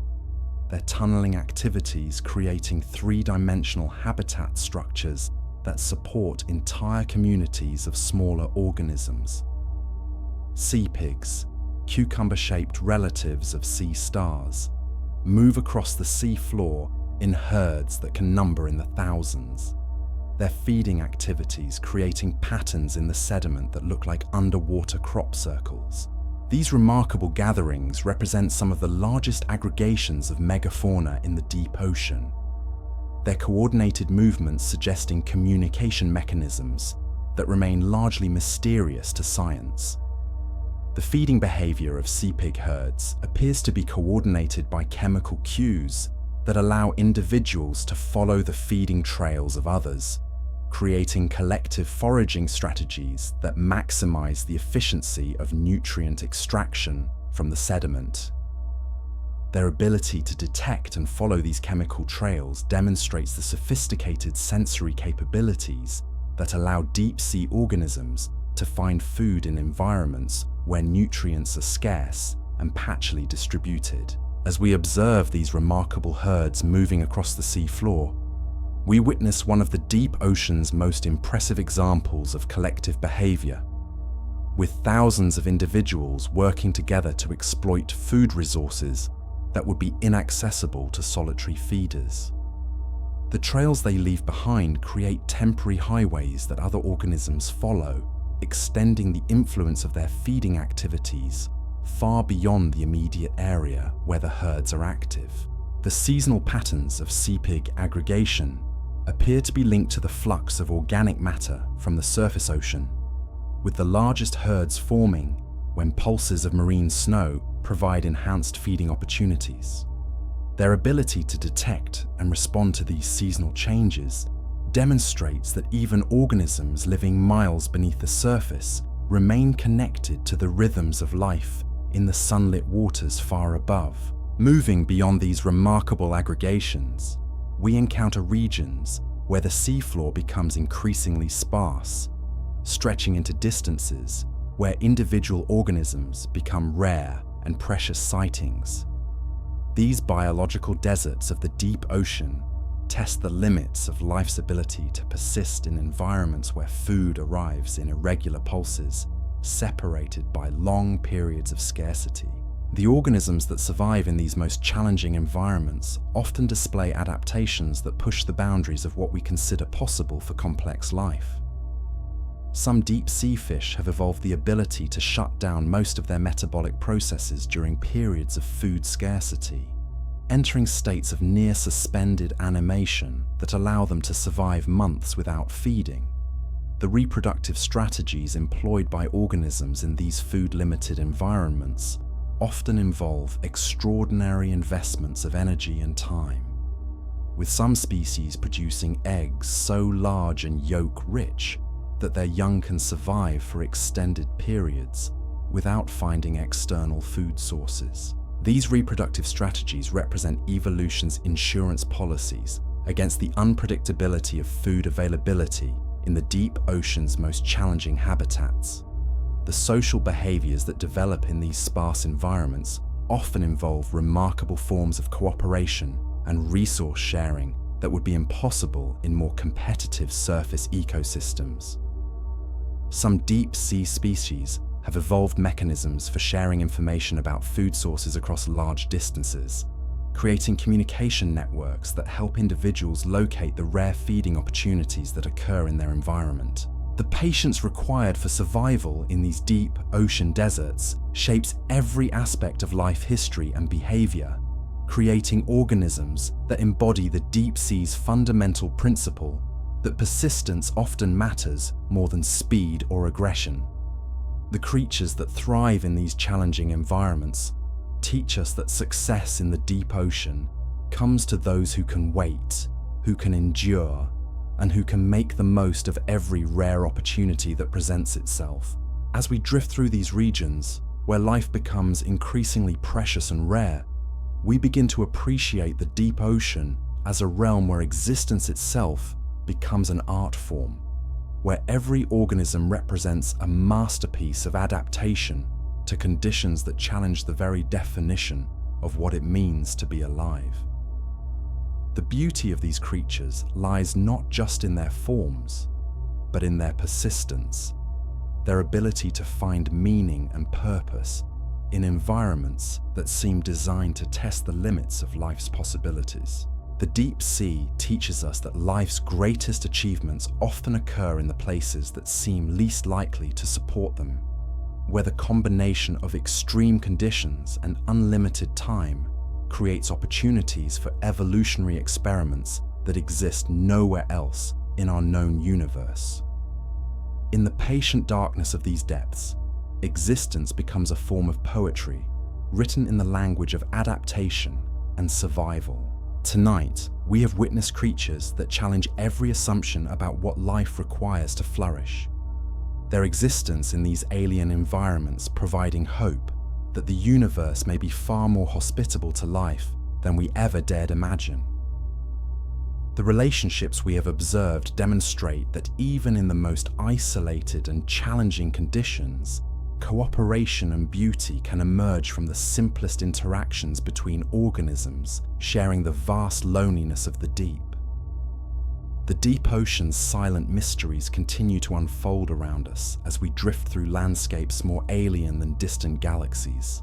their tunneling activities creating three-dimensional habitat structures that support entire communities of smaller organisms. Sea pigs, cucumber-shaped relatives of sea stars, move across the sea floor in herds that can number in the thousands, their feeding activities creating patterns in the sediment that look like underwater crop circles. These remarkable gatherings represent some of the largest aggregations of megafauna in the deep ocean, their coordinated movements suggesting communication mechanisms that remain largely mysterious to science. The feeding behavior of sea pig herds appears to be coordinated by chemical cues that allow individuals to follow the feeding trails of others, creating collective foraging strategies that maximize the efficiency of nutrient extraction from the sediment. Their ability to detect and follow these chemical trails demonstrates the sophisticated sensory capabilities that allow deep-sea organisms to find food in environments where nutrients are scarce and patchily distributed. As we observe these remarkable herds moving across the sea floor, we witness one of the deep ocean's most impressive examples of collective behavior, with thousands of individuals working together to exploit food resources that would be inaccessible to solitary feeders. The trails they leave behind create temporary highways that other organisms follow, extending the influence of their feeding activities far beyond the immediate area where the herds are active. The seasonal patterns of sea pig aggregation appear to be linked to the flux of organic matter from the surface ocean, with the largest herds forming when pulses of marine snow provide enhanced feeding opportunities. Their ability to detect and respond to these seasonal changes demonstrates that even organisms living miles beneath the surface remain connected to the rhythms of life in the sunlit waters far above. Moving beyond these remarkable aggregations, we encounter regions where the seafloor becomes increasingly sparse, stretching into distances where individual organisms become rare and precious sightings. These biological deserts of the deep ocean test the limits of life's ability to persist in environments where food arrives in irregular pulses, separated by long periods of scarcity. The organisms that survive in these most challenging environments often display adaptations that push the boundaries of what we consider possible for complex life. Some deep-sea fish have evolved the ability to shut down most of their metabolic processes during periods of food scarcity, entering states of near-suspended animation that allow them to survive months without feeding. The reproductive strategies employed by organisms in these food-limited environments often involve extraordinary investments of energy and time, with some species producing eggs so large and yolk-rich that their young can survive for extended periods without finding external food sources. These reproductive strategies represent evolution's insurance policies against the unpredictability of food availability in the deep ocean's most challenging habitats. The social behaviors that develop in these sparse environments often involve remarkable forms of cooperation and resource sharing that would be impossible in more competitive surface ecosystems. Some deep sea species have evolved mechanisms for sharing information about food sources across large distances, creating communication networks that help individuals locate the rare feeding opportunities that occur in their environment. The patience required for survival in these deep ocean deserts shapes every aspect of life history and behavior, creating organisms that embody the deep sea's fundamental principle that persistence often matters more than speed or aggression. The creatures that thrive in these challenging environments teach us that success in the deep ocean comes to those who can wait, who can endure, and who can make the most of every rare opportunity that presents itself. As we drift through these regions, where life becomes increasingly precious and rare, we begin to appreciate the deep ocean as a realm where existence itself becomes an art form, where every organism represents a masterpiece of adaptation to conditions that challenge the very definition of what it means to be alive. The beauty of these creatures lies not just in their forms, but in their persistence, their ability to find meaning and purpose in environments that seem designed to test the limits of life's possibilities. The deep sea teaches us that life's greatest achievements often occur in the places that seem least likely to support them, where the combination of extreme conditions and unlimited time creates opportunities for evolutionary experiments that exist nowhere else in our known universe. In the patient darkness of these depths, existence becomes a form of poetry, written in the language of adaptation and survival. Tonight, we have witnessed creatures that challenge every assumption about what life requires to flourish. Their existence in these alien environments providing hope that the universe may be far more hospitable to life than we ever dared imagine. The relationships we have observed demonstrate that even in the most isolated and challenging conditions, cooperation and beauty can emerge from the simplest interactions between organisms sharing the vast loneliness of the deep. The deep ocean's silent mysteries continue to unfold around us as we drift through landscapes more alien than distant galaxies,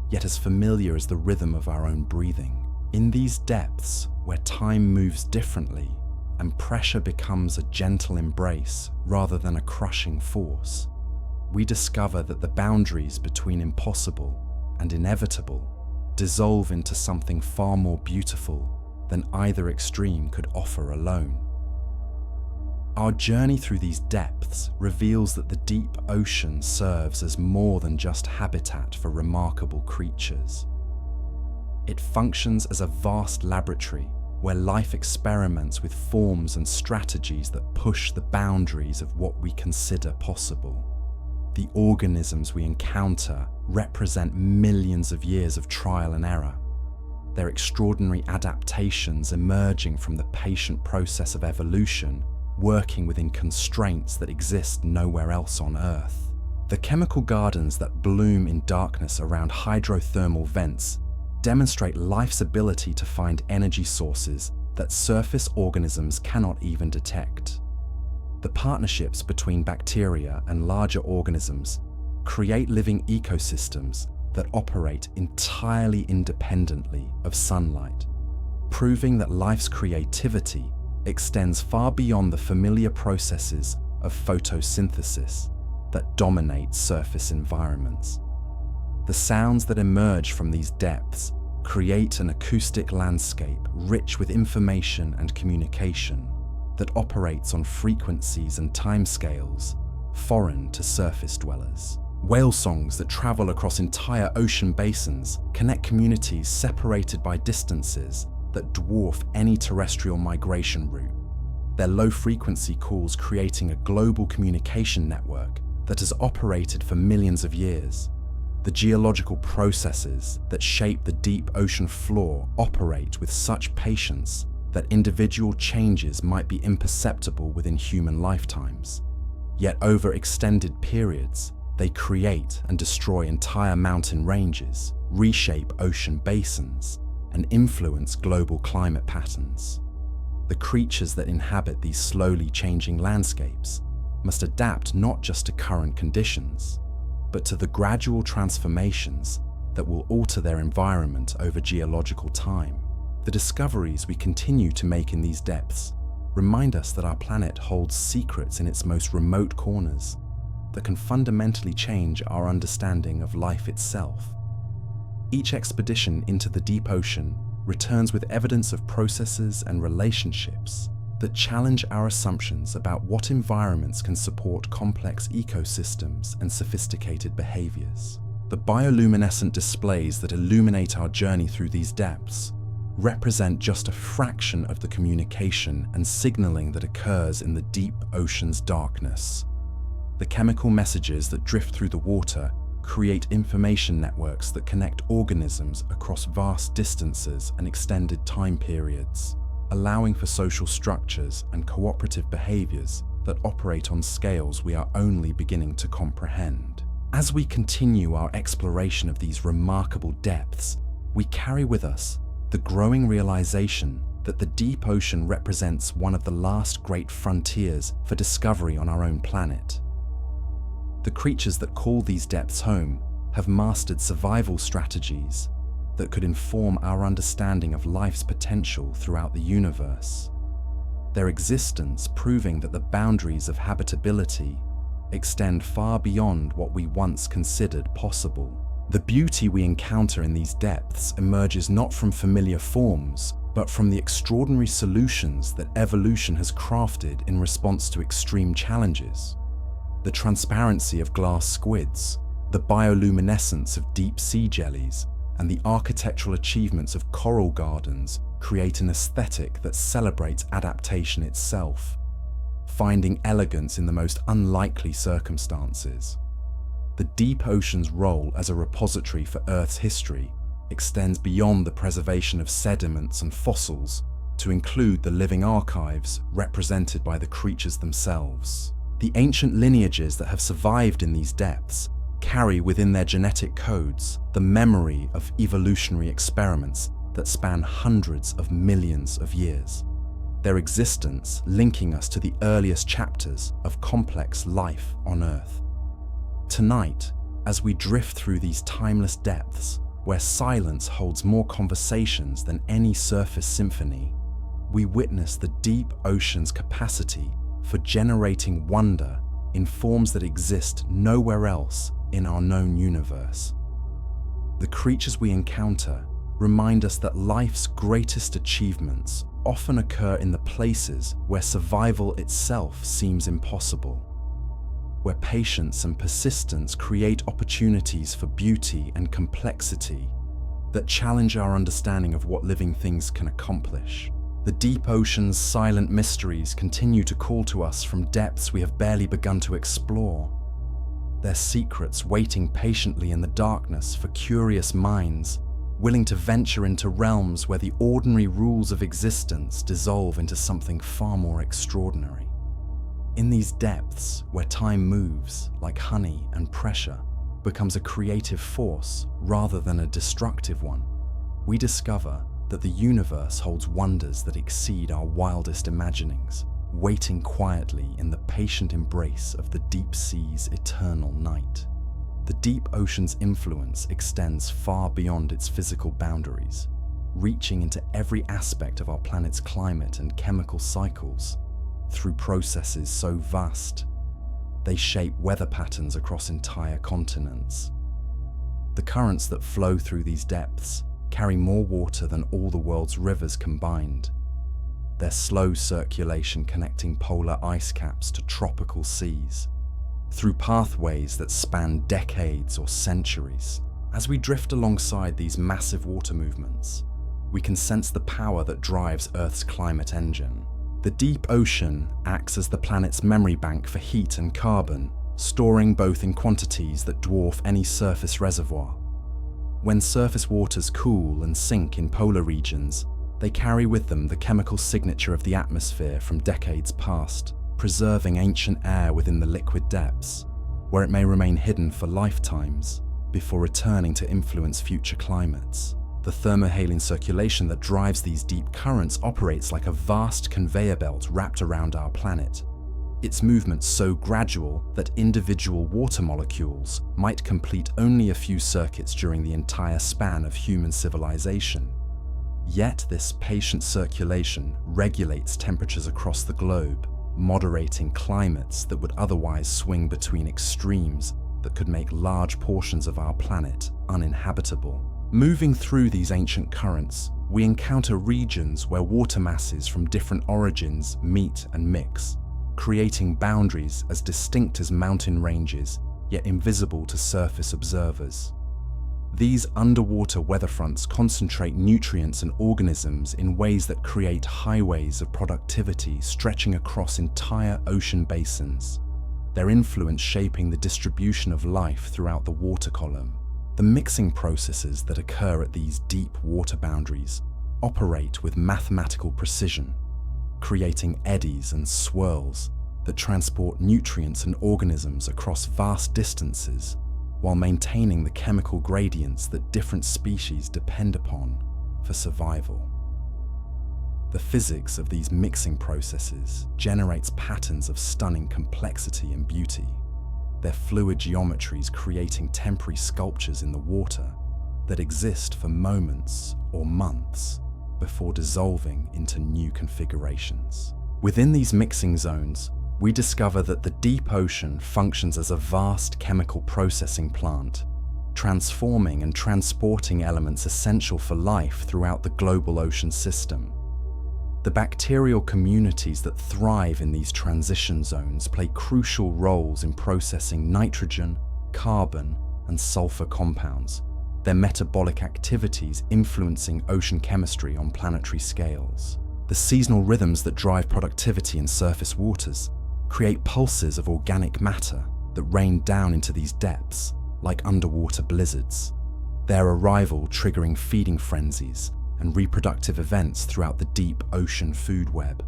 yet as familiar as the rhythm of our own breathing. In these depths, where time moves differently and pressure becomes a gentle embrace rather than a crushing force, we discover that the boundaries between impossible and inevitable dissolve into something far more beautiful than either extreme could offer alone. Our journey through these depths reveals that the deep ocean serves as more than just habitat for remarkable creatures. It functions as a vast laboratory where life experiments with forms and strategies that push the boundaries of what we consider possible. The organisms we encounter represent millions of years of trial and error, their extraordinary adaptations emerging from the patient process of evolution, working within constraints that exist nowhere else on Earth. The chemical gardens that bloom in darkness around hydrothermal vents demonstrate life's ability to find energy sources that surface organisms cannot even detect. The partnerships between bacteria and larger organisms create living ecosystems that operate entirely independently of sunlight, proving that life's creativity extends far beyond the familiar processes of photosynthesis that dominate surface environments. The sounds that emerge from these depths create an acoustic landscape rich with information and communication that operates on frequencies and timescales foreign to surface dwellers. Whale songs that travel across entire ocean basins connect communities separated by distances that dwarf any terrestrial migration route, their low-frequency calls creating a global communication network that has operated for millions of years. The geological processes that shape the deep ocean floor operate with such patience that individual changes might be imperceptible within human lifetimes. Yet over extended periods, they create and destroy entire mountain ranges, reshape ocean basins, and influence global climate patterns. The creatures that inhabit these slowly changing landscapes must adapt not just to current conditions, but to the gradual transformations that will alter their environment over geological time. The discoveries we continue to make in these depths remind us that our planet holds secrets in its most remote corners that can fundamentally change our understanding of life itself. Each expedition into the deep ocean returns with evidence of processes and relationships that challenge our assumptions about what environments can support complex ecosystems and sophisticated behaviors. The bioluminescent displays that illuminate our journey through these depths represent just a fraction of the communication and signaling that occurs in the deep ocean's darkness. The chemical messages that drift through the water create information networks that connect organisms across vast distances and extended time periods, allowing for social structures and cooperative behaviors that operate on scales we are only beginning to comprehend. As we continue our exploration of these remarkable depths, we carry with us the growing realization that the deep ocean represents one of the last great frontiers for discovery on our own planet. The creatures that call these depths home have mastered survival strategies that could inform our understanding of life's potential throughout the universe, their existence proving that the boundaries of habitability extend far beyond what we once considered possible. The beauty we encounter in these depths emerges not from familiar forms, but from the extraordinary solutions that evolution has crafted in response to extreme challenges. The transparency of glass squids, the bioluminescence of deep sea jellies, and the architectural achievements of coral gardens create an aesthetic that celebrates adaptation itself, finding elegance in the most unlikely circumstances. The deep ocean's role as a repository for Earth's history extends beyond the preservation of sediments and fossils to include the living archives represented by the creatures themselves. The ancient lineages that have survived in these depths carry within their genetic codes the memory of evolutionary experiments that span hundreds of millions of years, their existence linking us to the earliest chapters of complex life on Earth. Tonight, as we drift through these timeless depths, where silence holds more conversations than any surface symphony, we witness the deep ocean's capacity for generating wonder in forms that exist nowhere else in our known universe. The creatures we encounter remind us that life's greatest achievements often occur in the places where survival itself seems impossible, where patience and persistence create opportunities for beauty and complexity that challenge our understanding of what living things can accomplish. The deep ocean's silent mysteries continue to call to us from depths we have barely begun to explore, their secrets waiting patiently in the darkness for curious minds willing to venture into realms where the ordinary rules of existence dissolve into something far more extraordinary. In these depths, where time moves like honey and pressure becomes a creative force rather than a destructive one, we discover that the universe holds wonders that exceed our wildest imaginings, waiting quietly in the patient embrace of the deep sea's eternal night. The deep ocean's influence extends far beyond its physical boundaries, reaching into every aspect of our planet's climate and chemical cycles. Through processes so vast, they shape weather patterns across entire continents. The currents that flow through these depths carry more water than all the world's rivers combined, their slow circulation connecting polar ice caps to tropical seas, through pathways that span decades or centuries. As we drift alongside these massive water movements, we can sense the power that drives Earth's climate engine. The deep ocean acts as the planet's memory bank for heat and carbon, storing both in quantities that dwarf any surface reservoir. When surface waters cool and sink in polar regions, they carry with them the chemical signature of the atmosphere from decades past, preserving ancient air within the liquid depths, where it may remain hidden for lifetimes before returning to influence future climates. The thermohaline circulation that drives these deep currents operates like a vast conveyor belt wrapped around our planet. Its movement so gradual that individual water molecules might complete only a few circuits during the entire span of human civilization. Yet this patient circulation regulates temperatures across the globe, moderating climates that would otherwise swing between extremes that could make large portions of our planet uninhabitable. Moving through these ancient currents, we encounter regions where water masses from different origins meet and mix, creating boundaries as distinct as mountain ranges, yet invisible to surface observers. These underwater weather fronts concentrate nutrients and organisms in ways that create highways of productivity stretching across entire ocean basins, their influence shaping the distribution of life throughout the water column. The mixing processes that occur at these deep water boundaries operate with mathematical precision, creating eddies and swirls that transport nutrients and organisms across vast distances while maintaining the chemical gradients that different species depend upon for survival. The physics of these mixing processes generates patterns of stunning complexity and beauty, their fluid geometries creating temporary sculptures in the water that exist for moments or months before dissolving into new configurations. Within these mixing zones, we discover that the deep ocean functions as a vast chemical processing plant, transforming and transporting elements essential for life throughout the global ocean system. The bacterial communities that thrive in these transition zones play crucial roles in processing nitrogen, carbon, and sulfur compounds, their metabolic activities influencing ocean chemistry on planetary scales. The seasonal rhythms that drive productivity in surface waters create pulses of organic matter that rain down into these depths like underwater blizzards, their arrival triggering feeding frenzies and reproductive events throughout the deep ocean food web.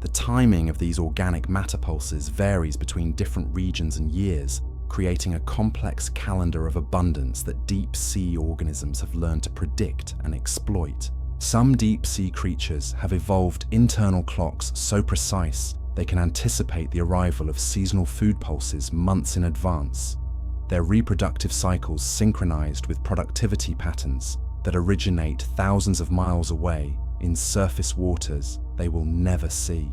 The timing of these organic matter pulses varies between different regions and years, creating a complex calendar of abundance that deep sea organisms have learned to predict and exploit. Some deep sea creatures have evolved internal clocks so precise they can anticipate the arrival of seasonal food pulses months in advance, their reproductive cycles synchronized with productivity patterns that originate thousands of miles away in surface waters they will never see.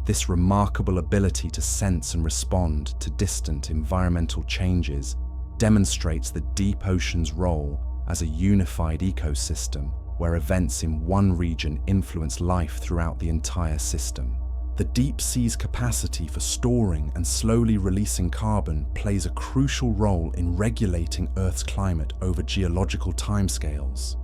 This remarkable ability to sense and respond to distant environmental changes demonstrates the deep ocean's role as a unified ecosystem where events in one region influence life throughout the entire system. The deep sea's capacity for storing and slowly releasing carbon plays a crucial role in regulating Earth's climate over geological timescales.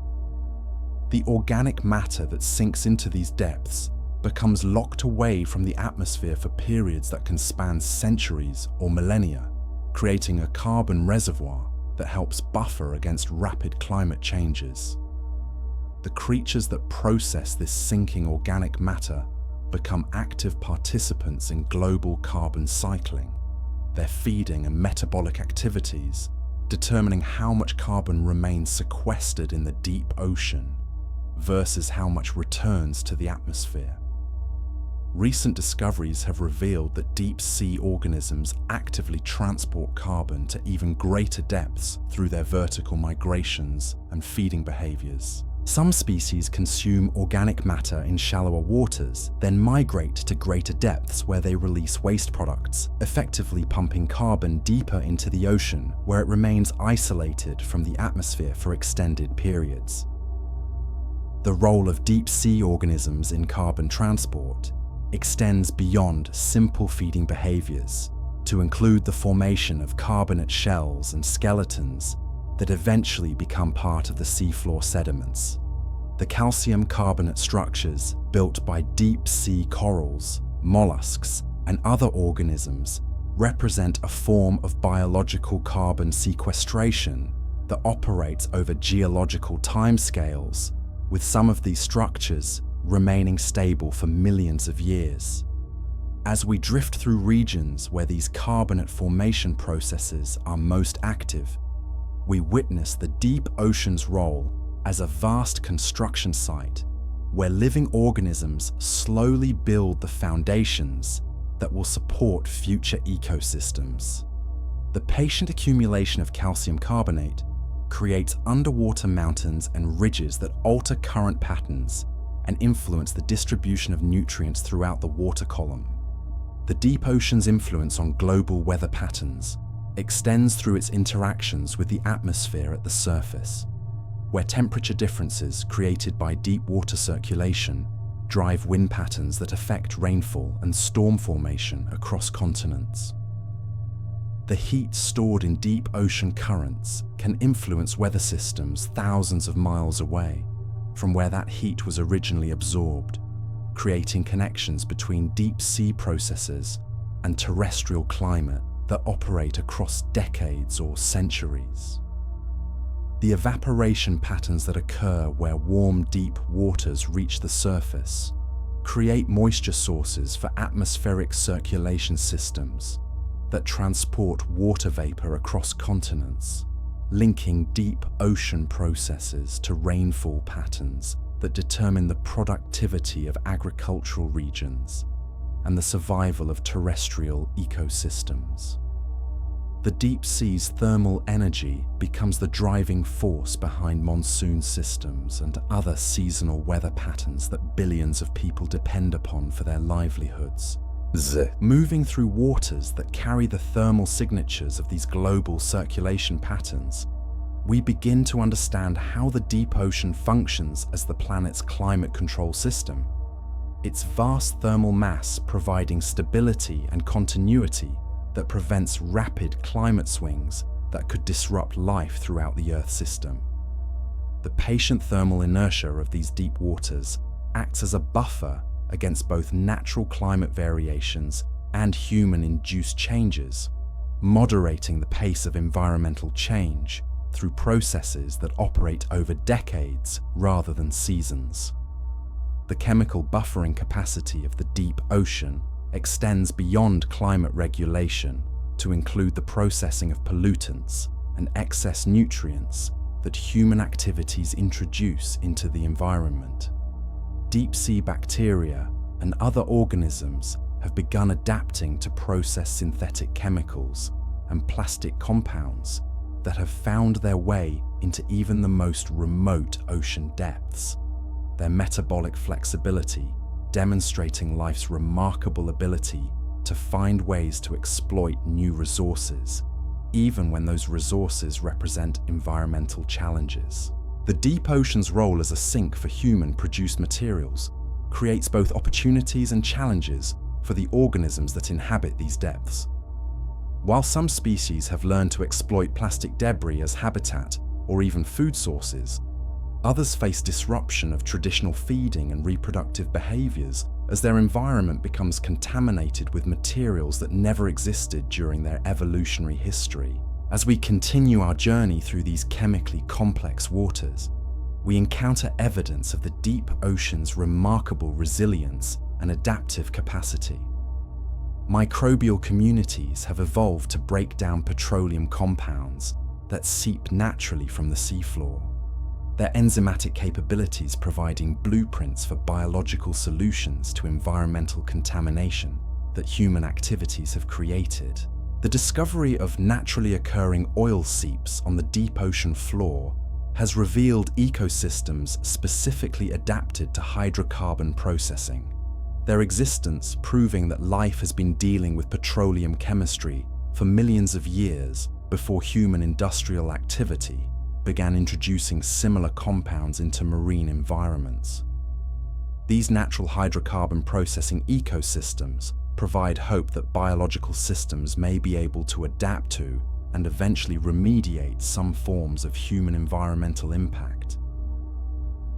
The organic matter that sinks into these depths becomes locked away from the atmosphere for periods that can span centuries or millennia, creating a carbon reservoir that helps buffer against rapid climate changes. The creatures that process this sinking organic matter become active participants in global carbon cycling, their feeding and metabolic activities determining how much carbon remains sequestered in the deep ocean versus how much returns to the atmosphere. Recent discoveries have revealed that deep sea organisms actively transport carbon to even greater depths through their vertical migrations and feeding behaviors. Some species consume organic matter in shallower waters, then migrate to greater depths where they release waste products, effectively pumping carbon deeper into the ocean where it remains isolated from the atmosphere for extended periods. The role of deep sea organisms in carbon transport extends beyond simple feeding behaviors to include the formation of carbonate shells and skeletons that eventually become part of the seafloor sediments. The calcium carbonate structures built by deep-sea corals, mollusks, and other organisms represent a form of biological carbon sequestration that operates over geological timescales, with some of these structures remaining stable for millions of years. As we drift through regions where these carbonate formation processes are most active, we witness the deep ocean's role as a vast construction site where living organisms slowly build the foundations that will support future ecosystems. The patient accumulation of calcium carbonate creates underwater mountains and ridges that alter current patterns and influence the distribution of nutrients throughout the water column. The deep ocean's influence on global weather patterns extends through its interactions with the atmosphere at the surface, where temperature differences created by deep water circulation drive wind patterns that affect rainfall and storm formation across continents. The heat stored in deep ocean currents can influence weather systems thousands of miles away from where that heat was originally absorbed, creating connections between deep sea processes and terrestrial climate that operate across decades or centuries. The evaporation patterns that occur where warm, deep waters reach the surface create moisture sources for atmospheric circulation systems that transport water vapor across continents, linking deep ocean processes to rainfall patterns that determine the productivity of agricultural regions and the survival of terrestrial ecosystems. The deep sea's thermal energy becomes the driving force behind monsoon systems and other seasonal weather patterns that billions of people depend upon for their livelihoods. Moving through waters that carry the thermal signatures of these global circulation patterns, we begin to understand how the deep ocean functions as the planet's climate control system. Its vast thermal mass providing stability and continuity that prevents rapid climate swings that could disrupt life throughout the Earth system. The patient thermal inertia of these deep waters acts as a buffer against both natural climate variations and human-induced changes, moderating the pace of environmental change through processes that operate over decades rather than seasons. The chemical buffering capacity of the deep ocean extends beyond climate regulation to include the processing of pollutants and excess nutrients that human activities introduce into the environment. Deep-sea bacteria and other organisms have begun adapting to process synthetic chemicals and plastic compounds that have found their way into even the most remote ocean depths. Their metabolic flexibility demonstrating life's remarkable ability to find ways to exploit new resources, even when those resources represent environmental challenges. The deep ocean's role as a sink for human-produced materials creates both opportunities and challenges for the organisms that inhabit these depths. While some species have learned to exploit plastic debris as habitat or even food sources, others face disruption of traditional feeding and reproductive behaviors as their environment becomes contaminated with materials that never existed during their evolutionary history. As we continue our journey through these chemically complex waters, we encounter evidence of the deep ocean's remarkable resilience and adaptive capacity. Microbial communities have evolved to break down petroleum compounds that seep naturally from the seafloor, their enzymatic capabilities providing blueprints for biological solutions to environmental contamination that human activities have created. The discovery of naturally occurring oil seeps on the deep ocean floor has revealed ecosystems specifically adapted to hydrocarbon processing, their existence proving that life has been dealing with petroleum chemistry for millions of years before human industrial activity began introducing similar compounds into marine environments. These natural hydrocarbon processing ecosystems provide hope that biological systems may be able to adapt to and eventually remediate some forms of human environmental impact.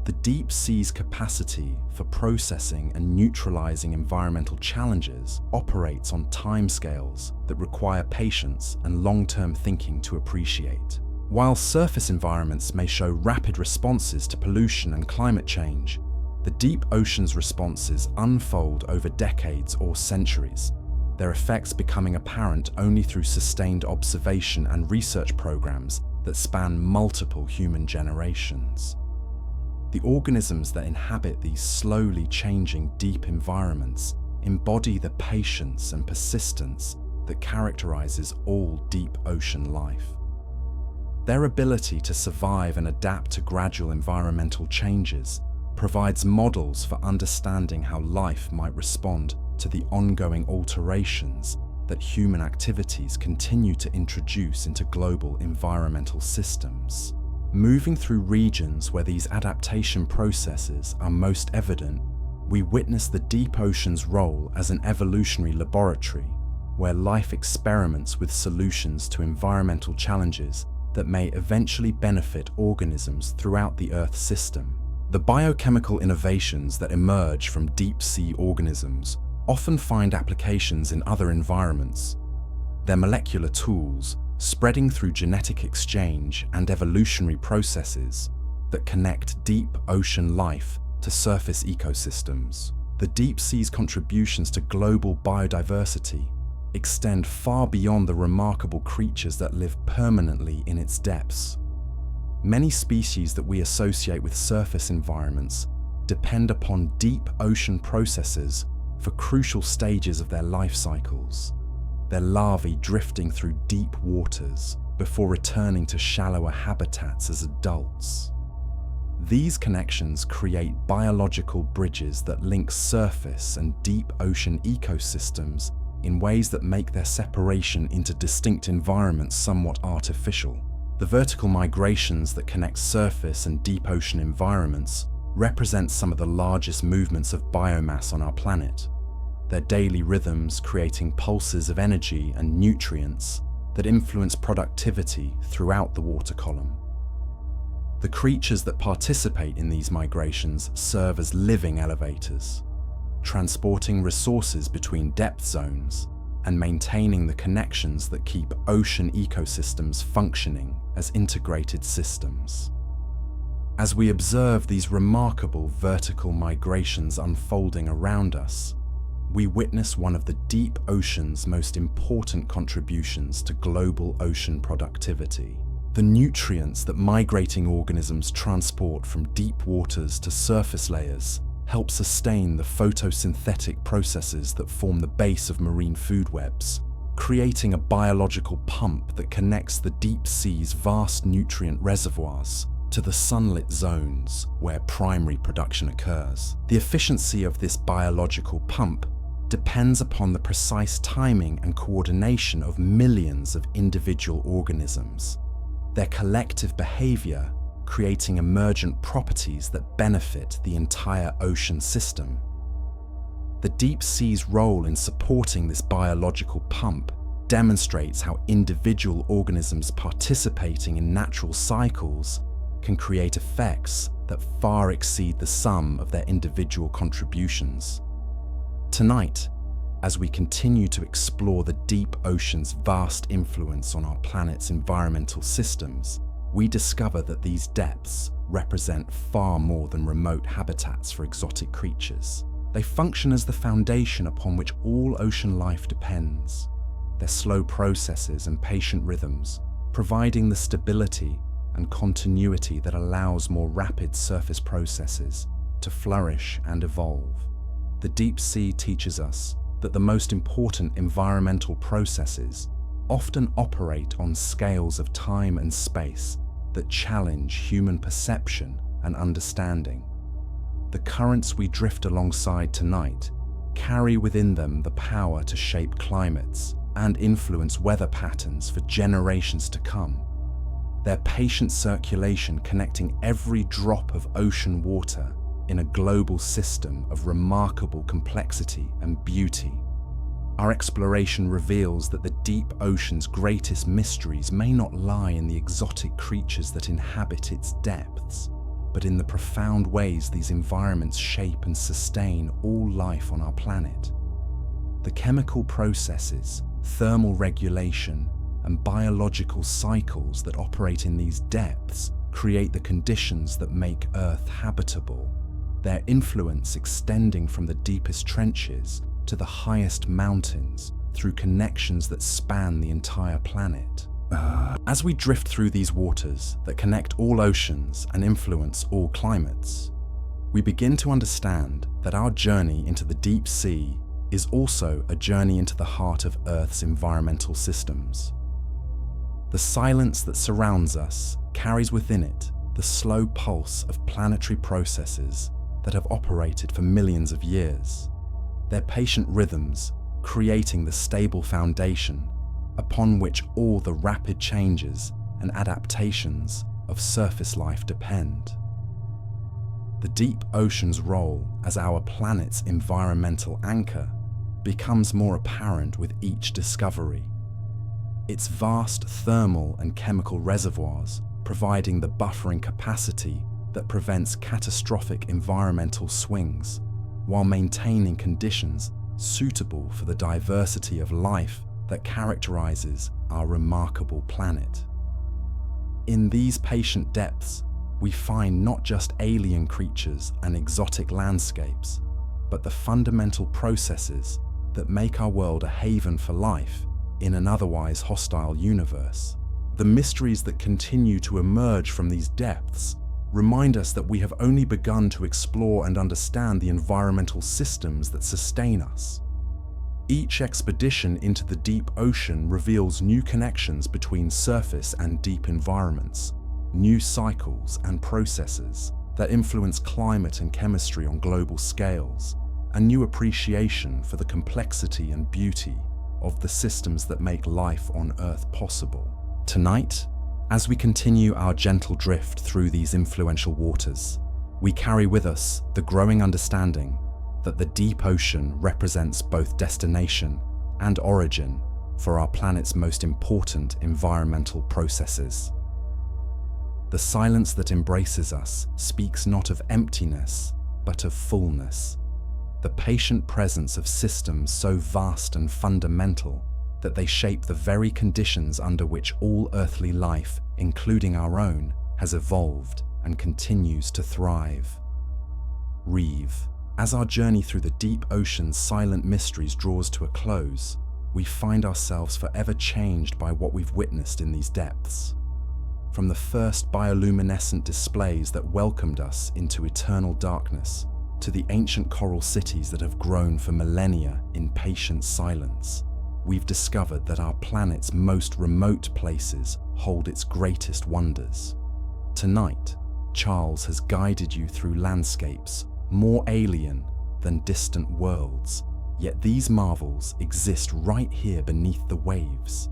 The deep sea's capacity for processing and neutralizing environmental challenges operates on timescales that require patience and long-term thinking to appreciate. While surface environments may show rapid responses to pollution and climate change, the deep ocean's responses unfold over decades or centuries, their effects becoming apparent only through sustained observation and research programs that span multiple human generations. The organisms that inhabit these slowly changing deep environments embody the patience and persistence that characterizes all deep ocean life. Their ability to survive and adapt to gradual environmental changes provides models for understanding how life might respond to the ongoing alterations that human activities continue to introduce into global environmental systems. Moving through regions where these adaptation processes are most evident, we witness the deep ocean's role as an evolutionary laboratory where life experiments with solutions to environmental challenges that may eventually benefit organisms throughout the Earth system. The biochemical innovations that emerge from deep-sea organisms often find applications in other environments. Their molecular tools, spreading through genetic exchange and evolutionary processes that connect deep ocean life to surface ecosystems. The deep sea's contributions to global biodiversity extend far beyond the remarkable creatures that live permanently in its depths. Many species that we associate with surface environments depend upon deep ocean processes for crucial stages of their life cycles, their larvae drifting through deep waters before returning to shallower habitats as adults. These connections create biological bridges that link surface and deep ocean ecosystems in ways that make their separation into distinct environments somewhat artificial. The vertical migrations that connect surface and deep ocean environments represent some of the largest movements of biomass on our planet, their daily rhythms creating pulses of energy and nutrients that influence productivity throughout the water column. The creatures that participate in these migrations serve as living elevators, transporting resources between depth zones and maintaining the connections that keep ocean ecosystems functioning as integrated systems. As we observe these remarkable vertical migrations unfolding around us, we witness one of the deep ocean's most important contributions to global ocean productivity. The nutrients that migrating organisms transport from deep waters to surface layers help sustain the photosynthetic processes that form the base of marine food webs, creating a biological pump that connects the deep sea's vast nutrient reservoirs to the sunlit zones where primary production occurs. The efficiency of this biological pump depends upon the precise timing and coordination of millions of individual organisms, their collective behavior creating emergent properties that benefit the entire ocean system. The deep sea's role in supporting this biological pump demonstrates how individual organisms participating in natural cycles can create effects that far exceed the sum of their individual contributions. Tonight, as we continue to explore the deep ocean's vast influence on our planet's environmental systems, we discover that these depths represent far more than remote habitats for exotic creatures. They function as the foundation upon which all ocean life depends, their slow processes and patient rhythms, providing the stability and continuity that allows more rapid surface processes to flourish and evolve. The deep sea teaches us that the most important environmental processes often operate on scales of time and space that challenge human perception and understanding. The currents we drift alongside tonight carry within them the power to shape climates and influence weather patterns for generations to come. Their patient circulation connecting every drop of ocean water in a global system of remarkable complexity and beauty. Our exploration reveals that the deep ocean's greatest mysteries may not lie in the exotic creatures that inhabit its depths, but in the profound ways these environments shape and sustain all life on our planet. The chemical processes, thermal regulation, and biological cycles that operate in these depths create the conditions that make Earth habitable, their influence extending from the deepest trenches to the highest mountains through connections that span the entire planet. As we drift through these waters that connect all oceans and influence all climates, we begin to understand that our journey into the deep sea is also a journey into the heart of Earth's environmental systems. The silence that surrounds us carries within it the slow pulse of planetary processes that have operated for millions of years, their patient rhythms creating the stable foundation upon which all the rapid changes and adaptations of surface life depend. The deep ocean's role as our planet's environmental anchor becomes more apparent with each discovery. Its vast thermal and chemical reservoirs providing the buffering capacity that prevents catastrophic environmental swings while maintaining conditions suitable for the diversity of life that characterizes our remarkable planet. In these patient depths, we find not just alien creatures and exotic landscapes, but the fundamental processes that make our world a haven for life in an otherwise hostile universe. The mysteries that continue to emerge from these depths remind us that we have only begun to explore and understand the environmental systems that sustain us. Each expedition into the deep ocean reveals new connections between surface and deep environments, new cycles and processes that influence climate and chemistry on global scales, a new appreciation for the complexity and beauty of the systems that make life on Earth possible. Tonight, as we continue our gentle drift through these influential waters, we carry with us the growing understanding that the deep ocean represents both destination and origin for our planet's most important environmental processes. The silence that embraces us speaks not of emptiness, but of fullness, the patient presence of systems so vast and fundamental that they shape the very conditions under which all earthly life, including our own, has evolved and continues to thrive. Reeve. As our journey through the deep ocean's silent mysteries draws to a close, we find ourselves forever changed by what we've witnessed in these depths. From the first bioluminescent displays that welcomed us into eternal darkness, to the ancient coral cities that have grown for millennia in patient silence, we've discovered that our planet's most remote places hold its greatest wonders. Tonight, Charles has guided you through landscapes more alien than distant worlds, yet these marvels exist right here beneath the waves.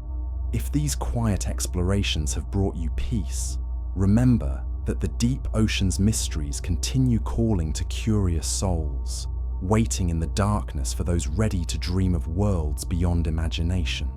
If these quiet explorations have brought you peace, remember that the deep ocean's mysteries continue calling to curious souls, waiting in the darkness for those ready to dream of worlds beyond imagination.